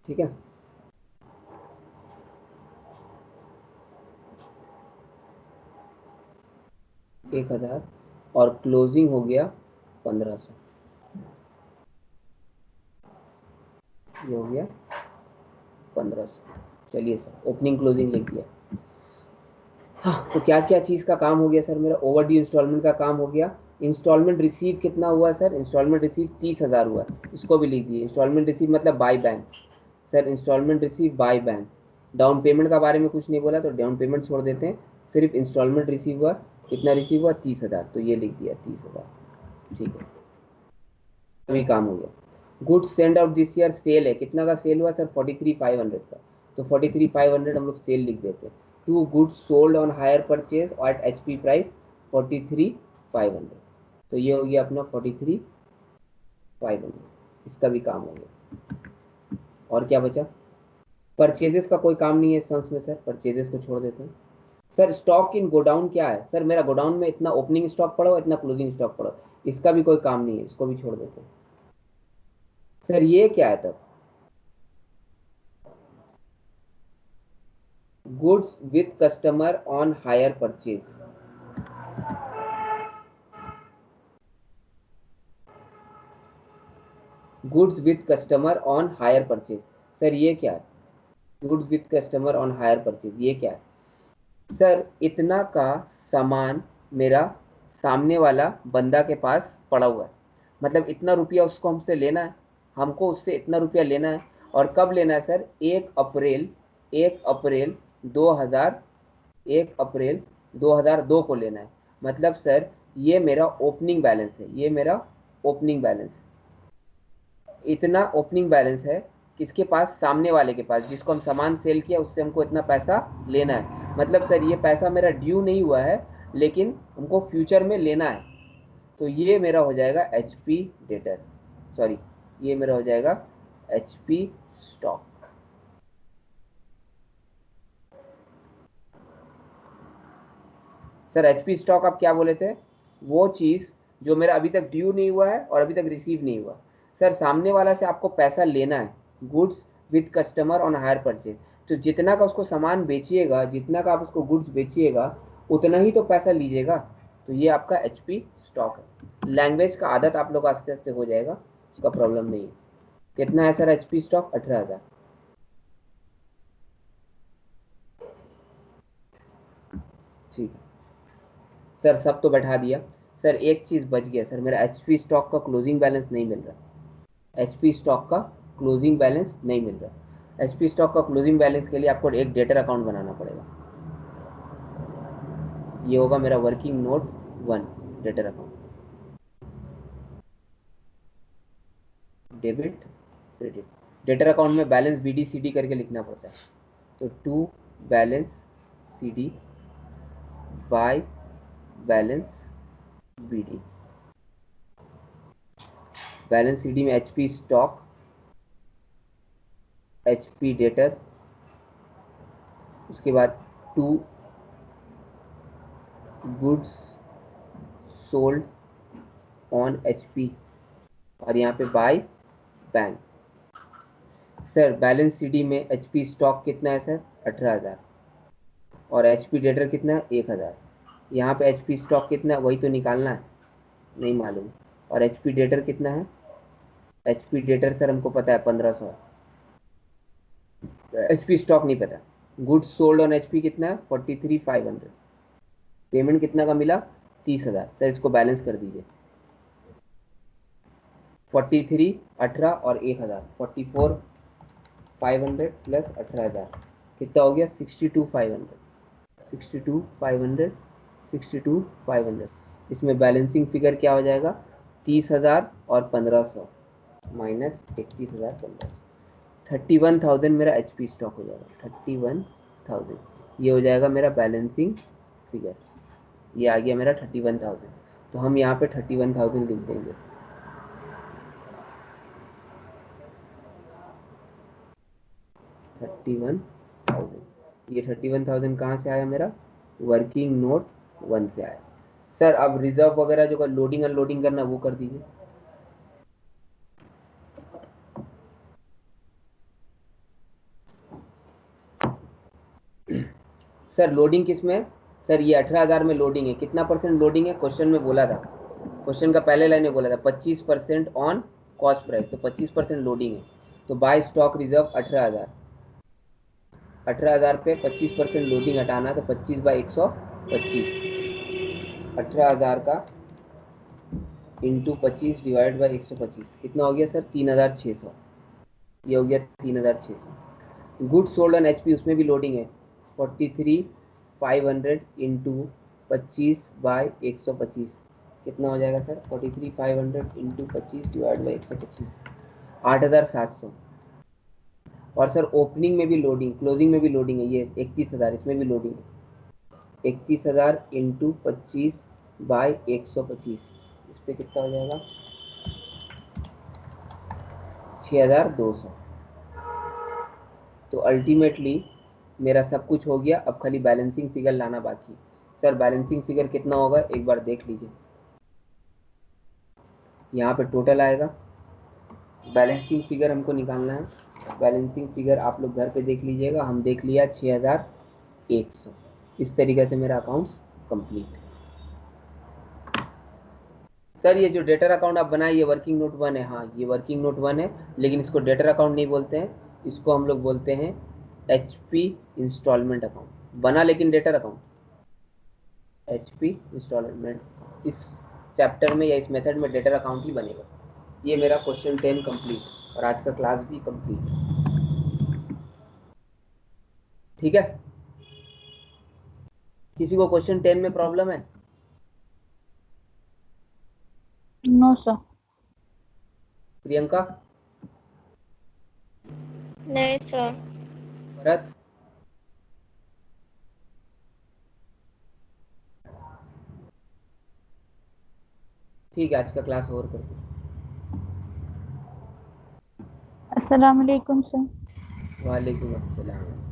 ठीक है 1000 और क्लोजिंग हो गया 1500, ये हो गया 1500। चलिए सर, ओपनिंग क्लोजिंग लिख दिया। हाँ, तो क्या क्या चीज़ का काम हो गया सर मेरा? ओवरड्यू इंस्टॉलमेंट का काम हो गया। इंस्टॉलमेंट रिसीव कितना हुआ सर? इंस्टॉलमेंट रिसीव 30,000 हुआ, इसको भी लिख दिए। इंस्टॉलमेंट रिसीव मतलब by bank sir, installment receive by bank. Down payment का बारे में कुछ नहीं बोला तो डाउन पेमेंट छोड़ देते हैं, सिर्फ इंस्टॉलमेंट रिसीव हुआ। कितना रिसीव हुआ? 30,000, तो ये लिख दिया 30,000। ठीक है, अभी काम हो गया। Goods send out this year cell है, कितना का सेल हुआ सर? 43,500 का, तो 43,500 हम लोग सेल लिख देते हैं। To goods sold on hire purchase at HP price 43,500, तो ये हो गया अपना 43,500, इसका भी काम हो गया। और क्या बचा? परचेजेस का कोई काम नहीं है सम्स में सर, परचेजेस को छोड़ देते हैं। सर स्टॉक इन गोडाउन क्या है सर? मेरा गोडाउन में इतना ओपनिंग स्टॉक पड़ा हुआ, इतना क्लोजिंग स्टॉक पड़ा, इसका भी कोई काम नहीं है, इसको भी छोड़ देते हैं। सर ये क्या है तब? Goods with customer on hire purchase, goods with customer on hire purchase, sir ये क्या है? Goods with customer on hire purchase ये क्या है सर? इतना का सामान मेरा सामने वाला बंदा के पास पड़ा हुआ है, मतलब इतना रुपया उसको हमसे लेना है, हमको उससे इतना रुपया लेना है। और कब लेना है सर? 1 अप्रैल 2002 को लेना है। मतलब सर ये मेरा ओपनिंग बैलेंस है, ये मेरा ओपनिंग बैलेंस है। इतना ओपनिंग बैलेंस है किसके पास? सामने वाले के पास, जिसको हम सामान सेल किया उससे हमको इतना पैसा लेना है। मतलब सर ये पैसा मेरा ड्यू नहीं हुआ है, लेकिन हमको फ्यूचर में लेना है, तो ये मेरा हो जाएगा HP डेटर, सॉरी ये मेरा हो जाएगा HP stock. Sir HP stock आप क्या बोले थे? वो चीज़ जो मेरा अभी तक ड्यू नहीं हुआ है और अभी तक रिसीव नहीं हुआ। सर सामने वाला से आपको पैसा लेना है, goods with customer on hire purchase, तो जितना का उसको सामान बेचिएगा, जितना का आप उसको गुड्स बेचिएगा, उतना ही तो पैसा लीजिएगा, तो ये आपका HP स्टॉक है। लैंग्वेज का आदत आप लोग आस्ते आस्ते हो जाएगा, उसका प्रॉब्लम नहीं है। कितना है सर HP स्टॉक? 18,000। ठीक है सर, सब तो बैठा दिया। सर एक चीज़ बच गया सर, मेरा HP स्टॉक का क्लोजिंग बैलेंस नहीं मिल रहा। HP स्टॉक का क्लोजिंग बैलेंस नहीं मिल रहा। HP स्टॉक का क्लोजिंग बैलेंस के लिए आपको एक डेटर अकाउंट बनाना पड़ेगा। ये होगा मेरा working note 1 debtor account, debit credit. Debtor account में बैलेंस BD CD करके लिखना पड़ता है, तो to balance CD by balance BD। Balance CD में HP स्टॉक, HP डेटर, उसके बाद to goods sold on HP, और यहाँ पे by bank. Sir balance CD में HP स्टॉक कितना है सर? 18,000, और HP डेटर कितना है? 1,000। यहाँ पे HP स्टॉक कितना है वही तो निकालना है, नहीं मालूम। और HP डेटर कितना है? HP डेटर सर हमको पता है 1,500, HP स्टॉक नहीं पता। गुड्स सोल्ड ऑन HP कितना है? 43,500। पेमेंट कितना का मिला? 30,000। सर इसको बैलेंस कर दीजिए, 43, 18 और 1,000, 44,500 प्लस 18,000 कितना हो गया? 62,500, 62,500, 62,500। इसमें बैलेंसिंग फिगर क्या हो जाएगा? 30,000 और 1,500 माइनस 31,500, 31,000 मेरा HP स्टॉक हो जाएगा। 31,000 ये हो जाएगा मेरा बैलेंसिंग फिगर, ये आ गया मेरा 31,000। तो हम यहाँ पे 31,000 लिख देंगे। ये 31,000 कहाँ से आया मेरा? वर्किंग नोट 1 से आया। सर अब रिजर्व वगैरह जो लोडिंग अनलोडिंग करना वो कर दीजिए। सर लोडिंग किस में? सर ये 18,000 में लोडिंग है। कितना % लोडिंग है? क्वेश्चन में बोला था, क्वेश्चन का पहले लाइन में बोला था 25% ऑन कॉस्ट प्राइस, तो 25% लोडिंग है। तो बाय स्टॉक रिजर्व 18,000, 18,000 पे 25% लोडिंग हटाना है तो 25 बाई 125, 18,000 का इंटू 25 डिवाइड बाई 125 कितना हो गया सर? 3,600। ये हो गया 3,600। गुड्स सोल्ड ऑन एचपी, उसमें भी लोडिंग है, 43,500 इंटू 25 बाई 125 कितना हो जाएगा सर? 43,500 into 25 divide by 125, 8,700। और सर ओपनिंग में भी लोडिंग, क्लोजिंग में भी लोडिंग है, ये 31,000, इसमें भी लोडिंग है, 31,000 इंटू 25 बाई 125, इस पर कितना हो जाएगा? 6,200। तो अल्टीमेटली मेरा सब कुछ हो गया, अब खाली बैलेंसिंग फिगर लाना बाकी। सर बैलेंसिंग फिगर कितना होगा एक बार देख लीजिए, यहाँ पे टोटल आएगा, बैलेंसिंग फिगर हमको निकालना है। बैलेंसिंग फिगर आप लोग घर पे देख लीजिएगा, हम देख लिया 6,100। इस तरीके से मेरा अकाउंट्स कंप्लीट। सर ये जो डेटर अकाउंट आप बनाए ये वर्किंग नोट 1 है? हाँ ये वर्किंग नोट 1 है, लेकिन इसको डेटर अकाउंट नहीं बोलते हैं, इसको हम लोग बोलते हैं HP इंस्टॉलमेंट अकाउंट। बना लेकिन डेटर अकाउंट, HP इंस्टॉलमेंट। इस चैप्टर में या इस मेथड में डेटर अकाउंट ही बनेगा। ये मेरा क्वेश्चन 10 कंप्लीट और आज का क्लास भी कंप्लीट। ठीक है, किसी को क्वेश्चन 10 में प्रॉब्लम है? No sir. प्रियंका, नहीं सर। भरत, ठीक है आज का क्लास ओवर करते हैं। अस्सलाम वालेकुम सर। वालेकुम अस्सलाम।